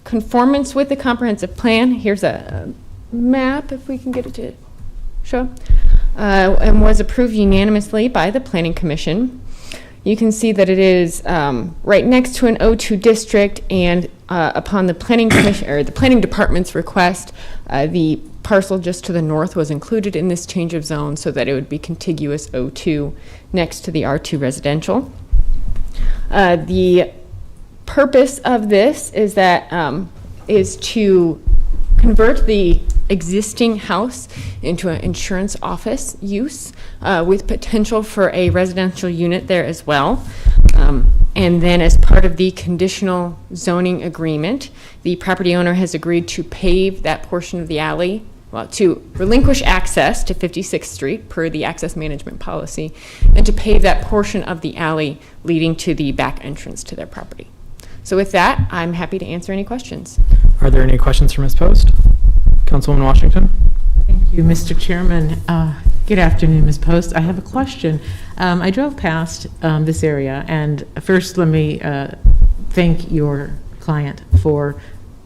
conformance with the comprehensive plan. Here's a map, if we can get it to show, and was approved unanimously by the Planning Commission. You can see that it is right next to an O2 district, and upon the Planning Commission or the Planning Department's request, the parcel just to the north was included in this change of zone so that it would be contiguous O2 next to the R2 residential. The purpose of this is to convert the existing house into an insurance office use with potential for a residential unit there as well. And then as part of the conditional zoning agreement, the property owner has agreed to pave that portion of the alley, well, to relinquish access to 56th Street per the access management policy, and to pave that portion of the alley leading to the back entrance to their property. So with that, I'm happy to answer any questions. Are there any questions for Ms. Post? Councilwoman Washington? Thank you, Mr. Chairman. Good afternoon, Ms. Post. I have a question. I drove past this area, and first let me thank your client for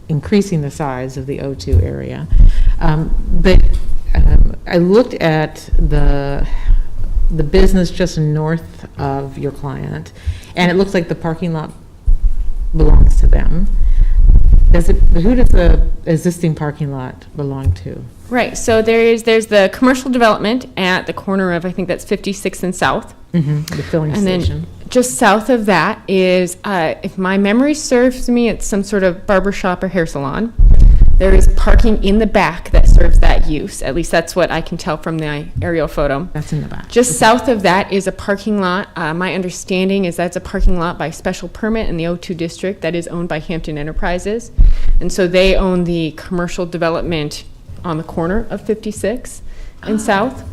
increasing the size of the O2 area. But I looked at the business just north of your client, and it looks like the parking lot belongs to them. Who does the existing parking lot belong to? Right, so there's the commercial development at the corner of, I think that's 56th and South. The filling And station. then just south of that is, if my memory serves me, it's some sort of barber shop or hair salon. There is parking in the back that serves that use. At least that's what I can tell from the aerial photo. That's in the back. Just south of that is a parking lot. My understanding is that's a parking lot by special permit in the O2 district that is owned by Hampton Enterprises. And so they own the commercial development on the corner of 56 and South.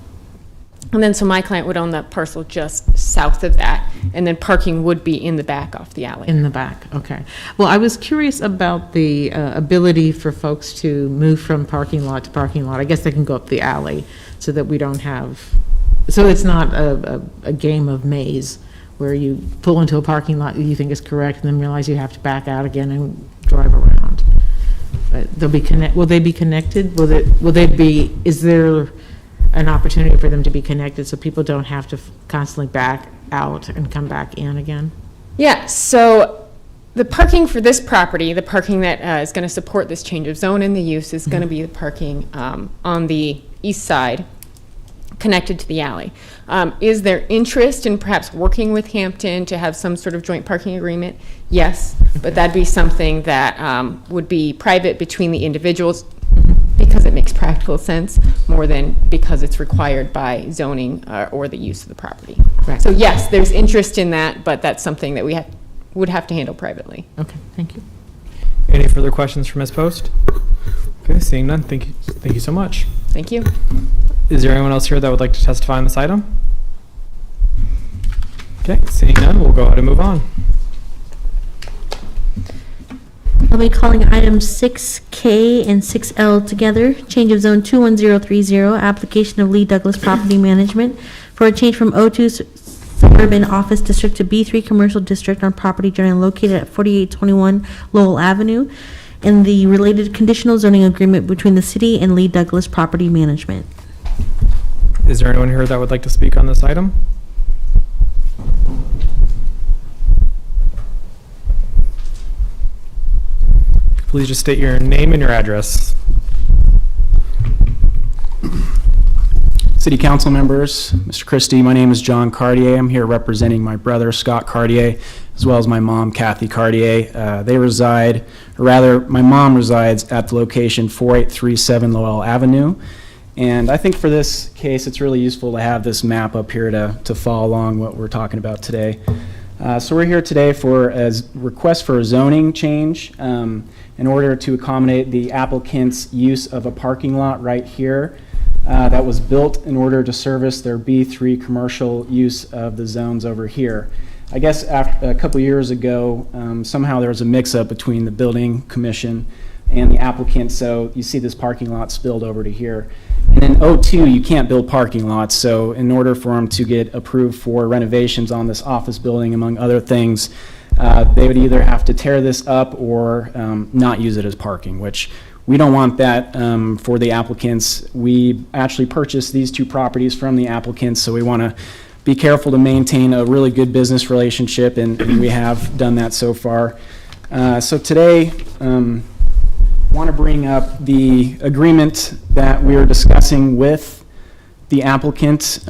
And then so my client would own that parcel just south of that, and then parking would be in the back off the alley. In the back, okay. Well, I was curious about the ability for folks to move from parking lot to parking lot. I guess they can go up the alley so that we don't have, so it's not a game of maze where you pull into a parking lot that you think is correct and then realize you have to back out again and drive around. They'll be will they be connected? Will they be, is there an opportunity for them to be connected so people don't have to constantly back out and come back in again? Yeah, so the parking for this property, the parking that is going to support this change of zone in the use is going to be the parking on the east side connected to the alley. Is there interest in perhaps working with Hampton to have some sort of joint parking agreement? Yes, but that'd be something that would be private between the individuals, because it makes practical sense more than because it's required by zoning or the use of the property. Right. So yes, there's interest in that, but that's something that we would have to handle privately. Okay, thank you. Any further questions for Ms. Post? Okay, seeing none, thank you so much. Thank you. Is there anyone else here that would like to testify on this item? Okay, seeing none, we'll go ahead and move on. I'll be calling items 6K and 6L together. Change of zone 21030, application of Lee Douglas Property Management for a change from O2 Suburban Office District to B3 Commercial District on property generally located at 4821 Lowell Avenue, and the related conditional zoning agreement between the city and Lee Douglas Property Management. Is there anyone here that would like to speak on this item? Please just state your name and your address. City Council members, Mr. Christie, my name is John Cartier. I'm here representing my brother, Scott Cartier, as well as my mom, Kathy Cartier. They reside, or rather, my mom resides at the location 4837 Lowell Avenue. And I think for this case, it's really useful to have this map up here to follow along what we're talking about today. So we're here today for a request for a zoning change in order to accommodate the applicant's use of a parking lot right here that was built in order to service their B3 commercial use of the zones over here. I guess after, a couple years ago, somehow there was a mix-up between the building commission and the applicant, so you see this parking lot spilled over to here. And in O2, you can't build parking lots, so in order for them to get approved for renovations on this office building, among other things, they would either have to tear this up or not use it as parking, which we don't want that for the applicants. We actually purchased these two properties from the applicants, so we want to be careful to maintain a really good business relationship, and we have done that so far. So today, I want to bring up the agreement that we were discussing with the applicant.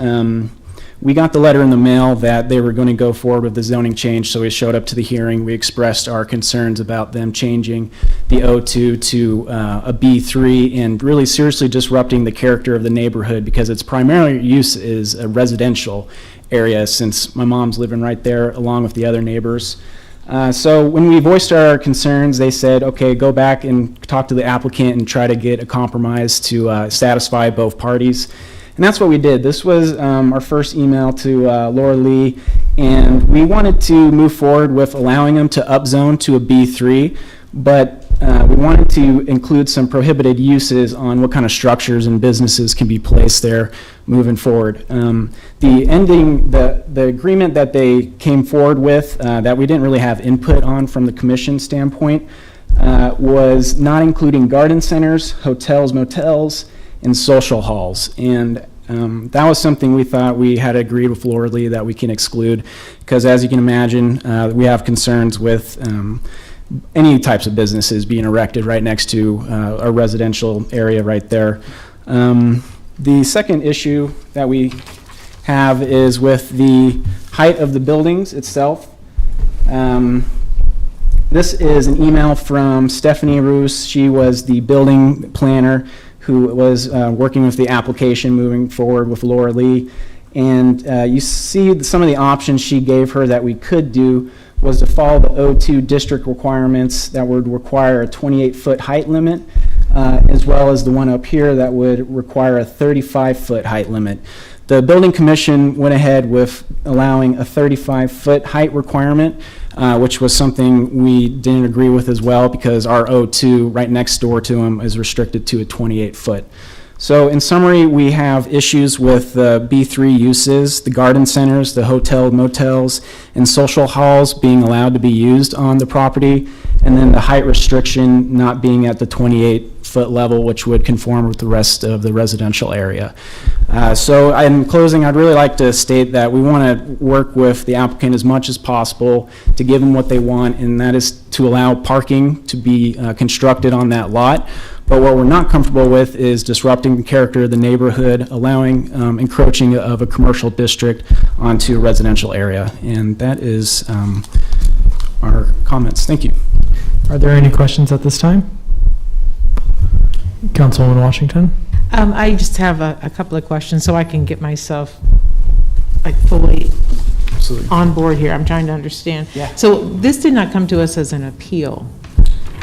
We got the letter in the mail that they were going to go forward with the zoning change, so we showed up to the hearing. We expressed our concerns about them changing the O2 to a B3 and really seriously disrupting the character of the neighborhood because its primary use is a residential area, since my mom's living right there along with the other neighbors. So when we voiced our concerns, they said, okay, go back and talk to the applicant and try to get a compromise to satisfy both parties. And that's what we did. This was our first email to Laura Lee, and we wanted to move forward with allowing them to upzone to a B3, but we wanted to include some prohibited uses on what kind of structures and businesses can be placed there moving forward. The agreement that they came forward with that we didn't really have input on from the commission standpoint was not including garden centers, hotels, motels, and social halls. And that was something we thought we had agreed with Laura Lee that we can exclude, because as you can imagine, we have concerns with any types of businesses being erected right next to a residential area right there. The second issue that we have is with the height of the buildings itself. This is an email from Stephanie Roos. She was the building planner who was working with the application moving forward with Laura Lee. And you see some of the options she gave her that we could do was to follow the O2 district requirements that would require a 28-foot height limit, as well as the one up here that would require a 35-foot height limit. The building commission went ahead with allowing a 35-foot height requirement, which was something we didn't agree with as well, because our O2 right next door to them is restricted to a 28-foot. So in summary, we have issues with the B3 uses, the garden centers, the hotel, motels, and social halls being allowed to be used on the property, and then the height restriction not being at the 28-foot level, which would conform with the rest of the residential area. So in closing, I'd really like to state that we want to work with the applicant as much as possible to give them what they want, and that is to allow parking to be constructed on that lot. But what we're not comfortable with is disrupting the character of the neighborhood, allowing encroaching of a commercial district onto a residential area. And that is our comments. Thank you. Are there any questions at this time? Councilwoman Washington? I just have a couple of questions so I can get myself like fully on board here. I'm trying to understand. Yeah. So this did not come to us as an appeal.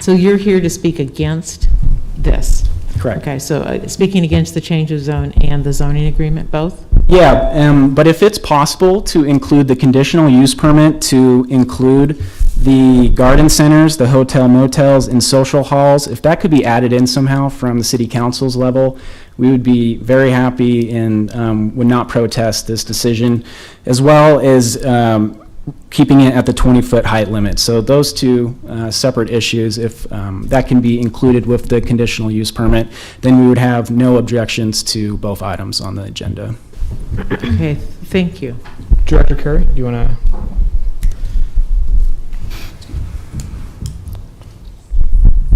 So you're here to speak against this? Correct. Okay, so speaking against the change of zone and the zoning agreement, both? Yeah, but if it's possible to include the conditional use permit, to include the garden centers, the hotel motels, and social halls, if that could be added in somehow from the city council's level, we would be very happy and would not protest this decision, as well as keeping it at the 20-foot height limit. So those two separate issues, if that can be included with the conditional use permit, then we would have no objections to both items on the agenda. Okay, thank you. Director Curry, do you want to?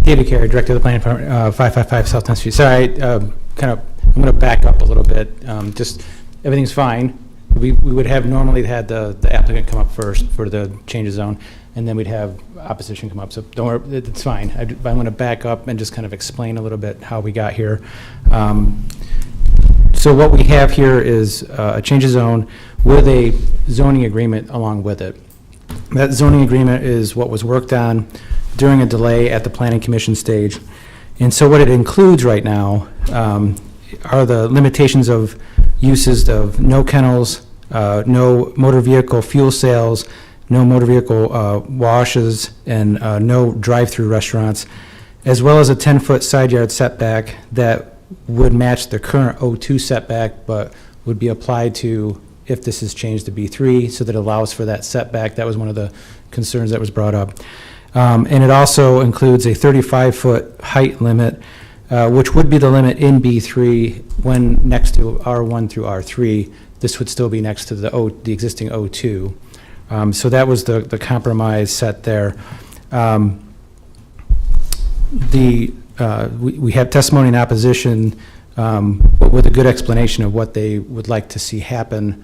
David Carey, Director of the Planning Department, 555 South 10th Street. Sorry, I'm going to back up a little bit. Just, everything's fine. We would have normally had the applicant come up first for the change of zone, and then we'd have opposition come up. So don't worry, it's fine. I want to back up and just kind of explain a little bit how we got here. So what we have here is a change of zone with a zoning agreement along with it. That zoning agreement is what was worked on during a delay at the Planning Commission stage. And so what it includes right now are the limitations of uses of no kennels, no motor vehicle fuel sales, no motor vehicle washes, and no drive-through restaurants, as well as a 10-foot side yard setback that would match the current O2 setback, but would be applied to if this is changed to B3, so that it allows for that setback. That was one of the concerns that was brought up. And it also includes a 35-foot height limit, which would be the limit in B3 when next to R1 through R3. This would still be next to the existing O2. So that was the compromise set there. We have testimony in opposition, but with a good explanation of what they would like to see happen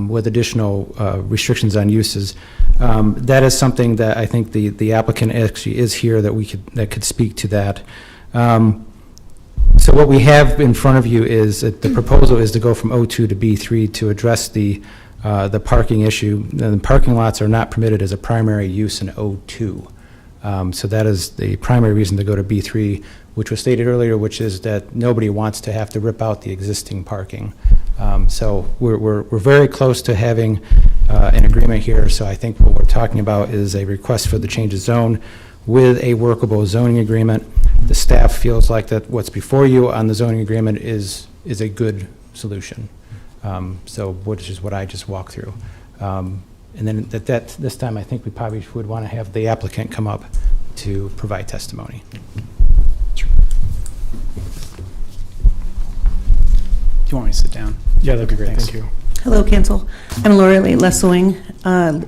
with additional restrictions on uses. That is something that I think the applicant actually is here that could speak to that. So what we have in front of you is that the proposal is to go from O2 to B3 to address the parking issue. And the parking lots are not permitted as a primary use in O2. So that is the primary reason to go to B3, which was stated earlier, which is that nobody wants to have to rip out the existing parking. So we're very close to having an agreement here. So I think what we're talking about is a request for the change of zone with a workable zoning agreement. The staff feels like that what's before you on the zoning agreement is a good solution. So which is what I just walked through. And then this time, I think we probably would want to have the applicant come up to provide testimony. Do you want me to sit down? Yeah, that'd be great. Thanks. Thank you. Hello, Council. I'm Lorelei Leswing,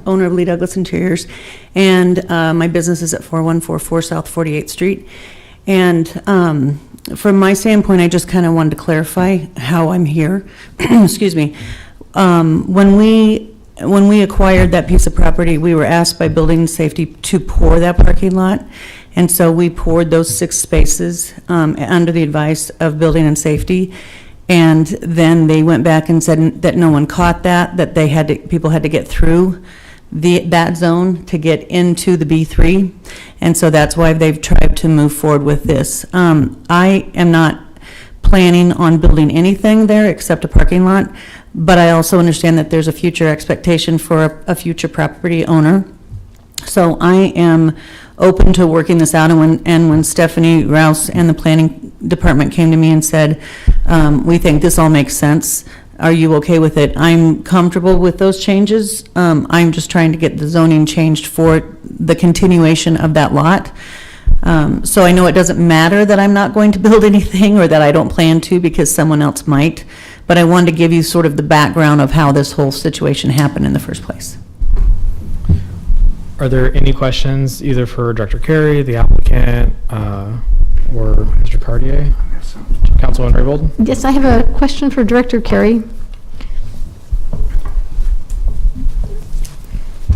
owner of Lee Douglas Interiors, and my business is at 4144 South 48th Street. And from my standpoint, I just kind of wanted to clarify how I'm here. Excuse me. When we acquired that piece of property, we were asked by Building and Safety to pour that parking lot. And so we poured those 6 spaces under the advice of Building and Safety. And then they went back and said that no one caught that people had to get through that zone to get into the B3. And so that's why they've tried to move forward with this. I am not planning on building anything there except a parking lot, but I also understand that there's a future expectation for a future property owner. So I am open to working this out, and when Stephanie Rouse and the planning department came to me and said, we think this all makes sense, are you okay with it? I'm comfortable with those changes. I'm just trying to get the zoning changed for the continuation of that lot. So I know it doesn't matter that I'm not going to build anything or that I don't plan to because someone else might, but I wanted to give you sort of the background of how this whole situation happened in the first place. Are there any questions either for Director Carey, the applicant, or Mr. Cartier? Councilwoman Raybold? Yes, I have a question for Director Carey.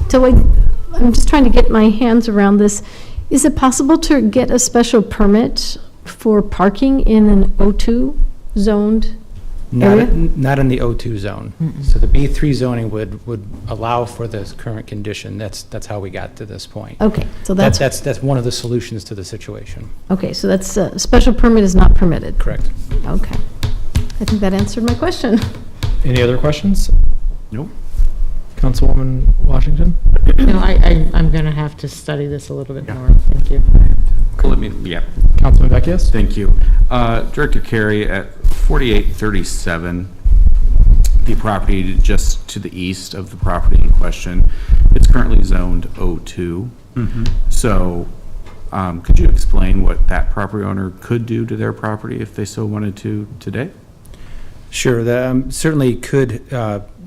So I'm just trying to get my hands around this. Is it possible to get a special permit for parking in an O2 zoned area? Not in the O2 zone. So the B3 zoning would allow for this current condition. That's how we got to this point. Okay, so that's, That's one of the solutions to the situation. okay, so that's, special permit is not permitted. Correct. Okay. I think that answered my question. Any other questions? Nope. Councilwoman Washington? No, I'm going to have to study this a little bit more. Thank you. Let me, yeah. Councilman Beckius? Thank you. Director Carey, at 4837, the property just to the east of the property in question, it's currently zoned O2. So could you explain what that property owner could do to their property if they so wanted to today? Sure, that certainly could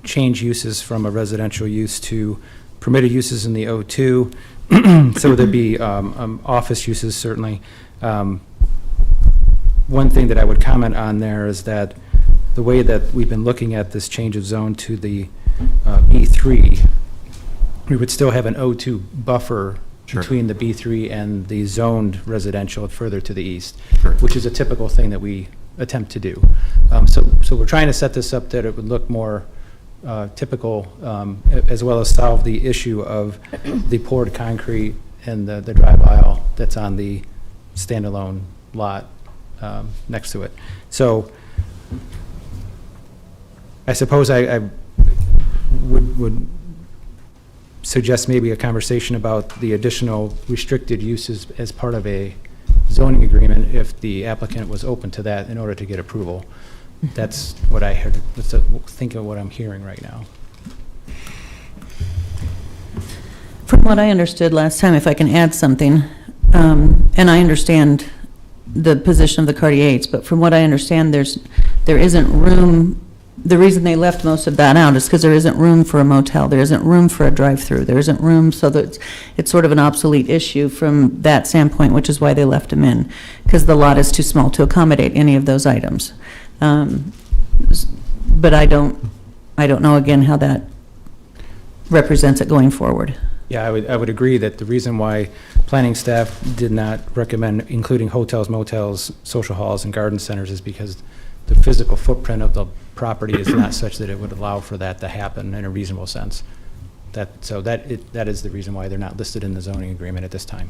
change uses from a residential use to permitted uses in the O2. So there'd be office uses, certainly. One thing that I would comment on there is that the way that we've been looking at this change of zone to the B3, we would still have an O2 buffer between the B3 and the zoned residential further to the east, which is a typical thing that we attempt to do. So we're trying to set this up that it would look more typical, as well as solve the issue of the poured concrete and the drive aisle that's on the standalone lot next to it. So I suppose I would suggest maybe a conversation about the additional restricted uses as part of a zoning agreement if the applicant was open to that in order to get approval. That's what I heard. Let's think of what I'm hearing right now. From what I understood last time, if I can add something, and I understand the position of the Cartiers, but from what I understand, there isn't room. The reason they left most of that out is because there isn't room for a motel. There isn't room for a drive-through. There isn't room, so that it's sort of an obsolete issue from that standpoint, which is why they left them in, because the lot is too small to accommodate any of those items. But I don't know again how that represents it going forward. Yeah, I would agree that the reason why planning staff did not recommend including hotels, motels, social halls, and garden centers is because the physical footprint of the property is not such that it would allow for that to happen in a reasonable sense. That is the reason why they're not listed in the zoning agreement at this time.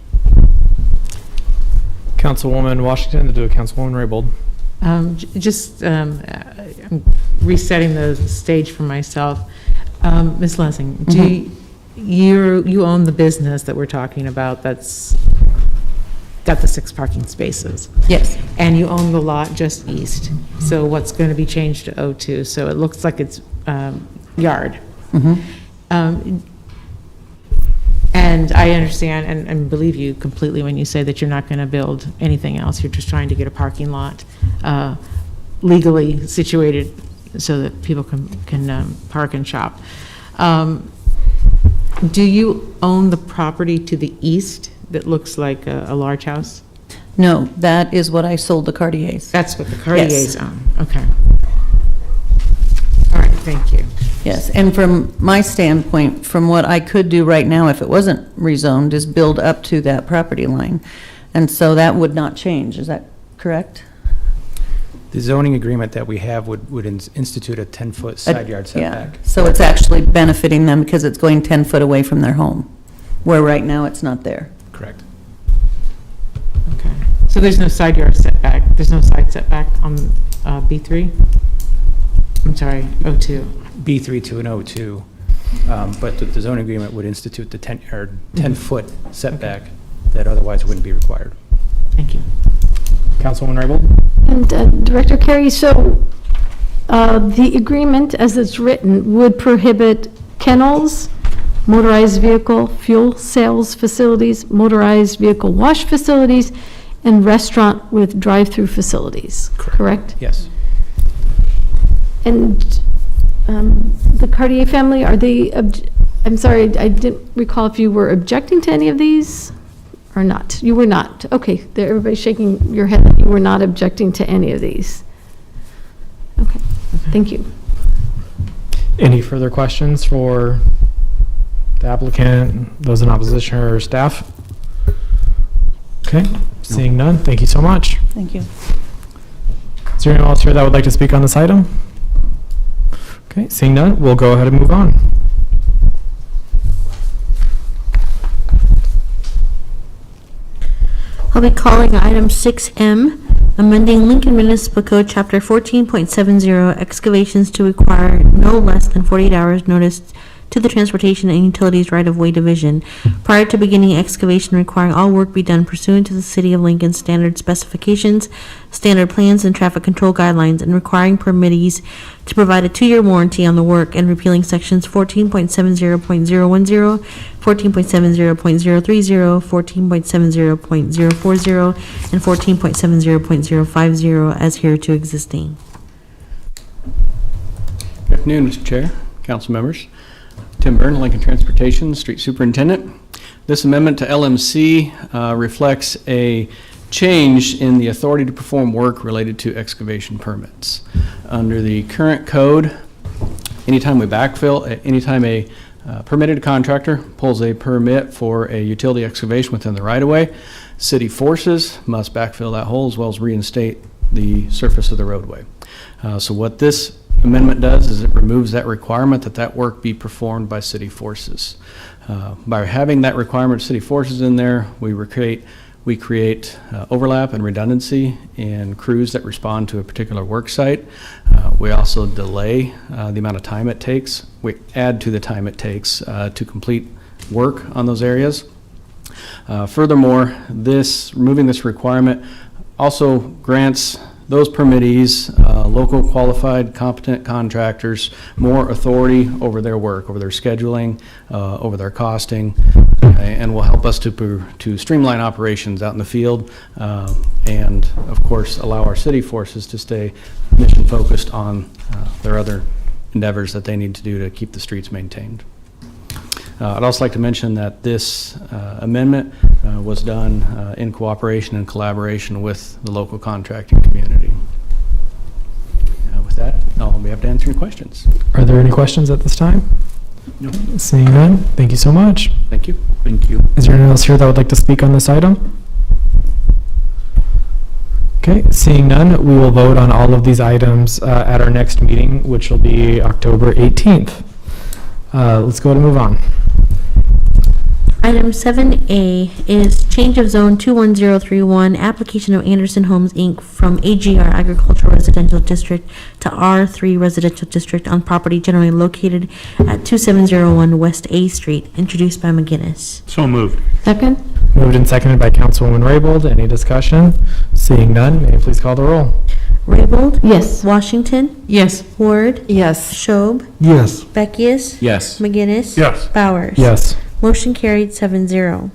Councilwoman Washington, to do a Councilwoman Raybold. I'm resetting the stage for myself. Ms. Lessing, you own the business that we're talking about that's got the 6 parking spaces? Yes. And you own the lot just east. So what's going to be changed to O2? So it looks like it's yard. And I understand and believe you completely when you say that you're not going to build anything else. You're just trying to get a parking lot legally situated so that people can park and shop. Do you own the property to the east that looks like a large house? No, that is what I sold the Cartiers. That's what the Cartiers Yes. own. Okay. All right, thank you. Yes, and from my standpoint, from what I could do right now, if it wasn't rezoned, is build up to that property line. And so that would not change, is that correct? The zoning agreement that we have would institute a 10-foot side yard setback. Yeah, so it's actually benefiting them because it's going 10 foot away from their home, where right now it's not there. Correct. Okay. So there's no side yard setback, there's no side setback on B3? I'm sorry, O2. B3 to an O2, but the zoning agreement would institute the 10-foot setback that otherwise wouldn't be required. Thank you. Councilwoman Raybold? And Director Carey, so the agreement as it's written would prohibit kennels, motorized vehicle fuel sales facilities, motorized vehicle wash facilities, and restaurant with drive-through facilities, correct? Yes. And the Cartier family, are they, I'm sorry, I didn't recall if you were objecting to any of these or not. You were not. Okay, everybody's shaking your head that you were not objecting to any of these. Okay, thank you. Any further questions for the applicant, those in opposition, or staff? Okay, seeing none, thank you so much. Thank you. Is there anyone else here that would like to speak on this item? Okay, seeing none, we'll go ahead and move on. I'll be calling item 6M, amending Lincoln Municipal Code Chapter 14.70, excavations to require no less than 48 hours notice to the Transportation and Utilities Right-of-Way Division prior to beginning excavation, requiring all work be done pursuant to the City of Lincoln standard specifications, standard plans, and traffic control guidelines, and requiring permittees to provide a 2-year warranty on the work, and repealing sections 14.70.010, 14.70.030, 14.70.040, and 14.70.050 as hereto existing. Good afternoon, Mr. Chair, council members. Tim Byrne, Lincoln Transportation, Street Superintendent. This amendment to LMC reflects a change in the authority to perform work related to excavation permits. Under the current code, anytime we backfill, anytime a permitted contractor pulls a permit for a utility excavation within the right-of-way, city forces must backfill that hole as well as reinstate the surface of the roadway. So what this amendment does is it removes that requirement that that work be performed by city forces. By having that requirement of city forces in there, we create overlap and redundancy in crews that respond to a particular work site. We also delay the amount of time it takes. We add to the time it takes to complete work on those areas. Furthermore, removing this requirement also grants those permittees, local qualified, competent contractors, more authority over their work, over their scheduling, over their costing, and will help us to streamline operations out in the field, and of course allow our city forces to stay mission focused on their other endeavors that they need to do to keep the streets maintained. I'd also like to mention that this amendment was done in cooperation and collaboration with the local contracting community. With that, I'll be happy to answer any questions. Are there any questions at this time? No. Seeing none, thank you so much. Thank you. Thank you. Is there anyone else here that would like to speak on this item? Okay, seeing none, we will vote on all of these items at our next meeting, which will be October 18th. Let's go ahead and move on. Item 7A is change of zone 21031, application of Anderson Homes, Inc. from AGR Agricultural Residential District to R3 Residential District on property generally located at 2701 West A Street, introduced by McGinnis. So moved. Second? Moved and seconded by Councilwoman Raybold. Any discussion? Seeing none, may you please call the roll? Raybold? Yes. Washington? Yes. Ward? Yes. Schob? Yes. Beckius? Yes. McGinnis? Yes. Bowers? Yes. Motion carried 7-0.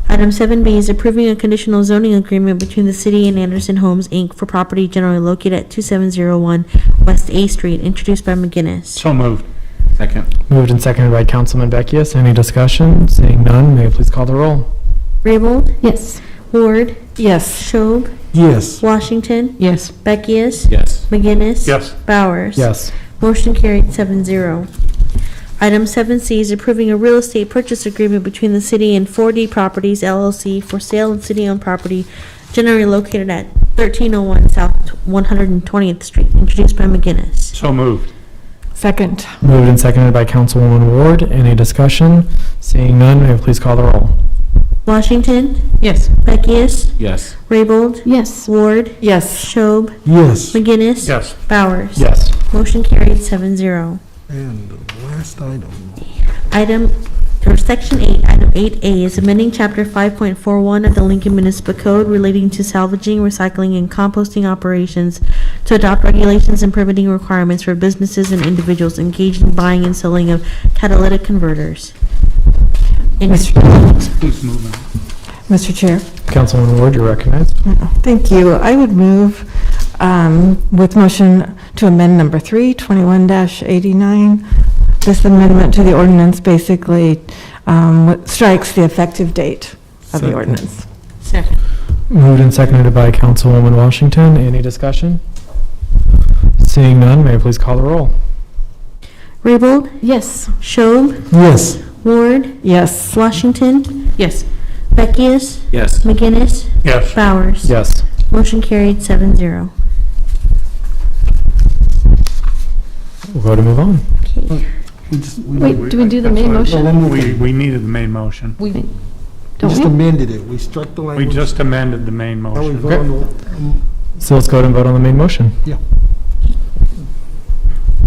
Item 7B is approving a conditional zoning agreement between the city and Anderson Homes, Inc. for property generally located at 2701 West A Street, introduced by McGinnis. So moved. Second. Moved and seconded by Councilman Beckius. Any discussion? Seeing none, may you please call the roll? Raybold? Yes. Ward? Yes. Schob? Yes. Washington? Yes. Beckius? Yes. McGinnis? Yes. Bowers? Yes. Motion carried 7-0. Item 7C is approving a real estate purchase agreement between the city and 4D Properties LLC for sale of city-owned property generally located at 1301 South 120th Street, introduced by McGinnis. So moved. Second. Moved and seconded by Councilwoman Ward. Any discussion? Seeing none, may you please call the roll? Washington? Yes. Beckius? Yes. Raybold? Yes. Ward? Yes. Schob? Yes. McGinnis? Yes. Bowers? Yes. Motion carried 7-0. And the last item. Section 8, Item 8A is amending Chapter 5.41 of the Lincoln Municipal Code relating to salvaging, recycling, and composting operations to adopt regulations and permitting requirements for businesses and individuals engaged in buying and selling of catalytic converters. Please move on. Mr. Chair. Councilwoman Ward, you're recognized. Thank you. I would move with motion to amend number 3, 21-89. This amendment to the ordinance basically strikes the effective date of the ordinance. Second. Moved and seconded by Councilwoman Washington. Any discussion? Seeing none, may I please call the roll? Raybold? Yes. Schob? Yes. Ward? Yes. Washington? Yes. Beckius, Yes. McGinnis, Yes. Bowers. Yes. Motion carried 7-0. We'll go to move on. Okay. Wait, do we do the main motion? We needed the main motion. We Don't just we? amended it. We struck the We language. just amended the main Now we motion. vote on the, So let's go ahead and vote on the main motion. You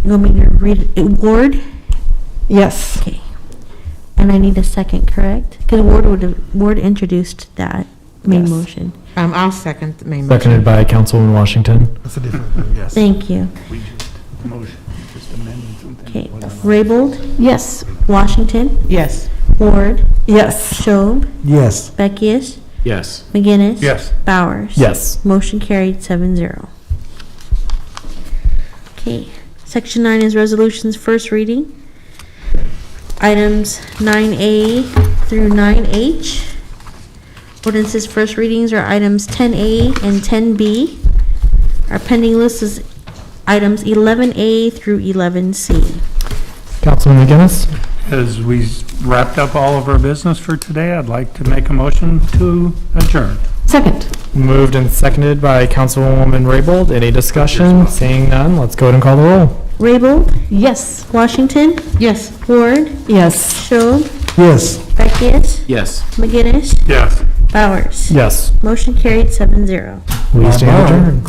want me to read it? Ward? Yes. Okay. And I need a second, correct? Because Ward introduced that main Yes. motion. I'll second the main motion. Seconded by Councilwoman Washington. that's a different thing, yes. Thank you. Motion, just amended something. Okay. Raybold, Yes. Washington, Yes. Ward, Yes. Schob, Yes. Beckius, Yes. McGinnis. Yes. Bowers. Yes. Motion carried 7-0. Okay, section 9 is resolutions first reading. Items 9A through 9H. Ordinances first readings are items 10A and 10B. Our pending list is items 11A through 11C. Councilman McGinnis? As we wrapped up all of our business for today, I'd like to make a motion to adjourn. Second. Moved and seconded by Councilwoman Raybold. Any discussion? Seeing none, let's go ahead and call the roll. Raybold, Yes. Washington, Yes. Ward, Yes. Schob, Yes. Beckius, Yes. McGinnis, Yes. Bowers. Yes. Motion carried 7-0. We stand Bye-bye. adjourned.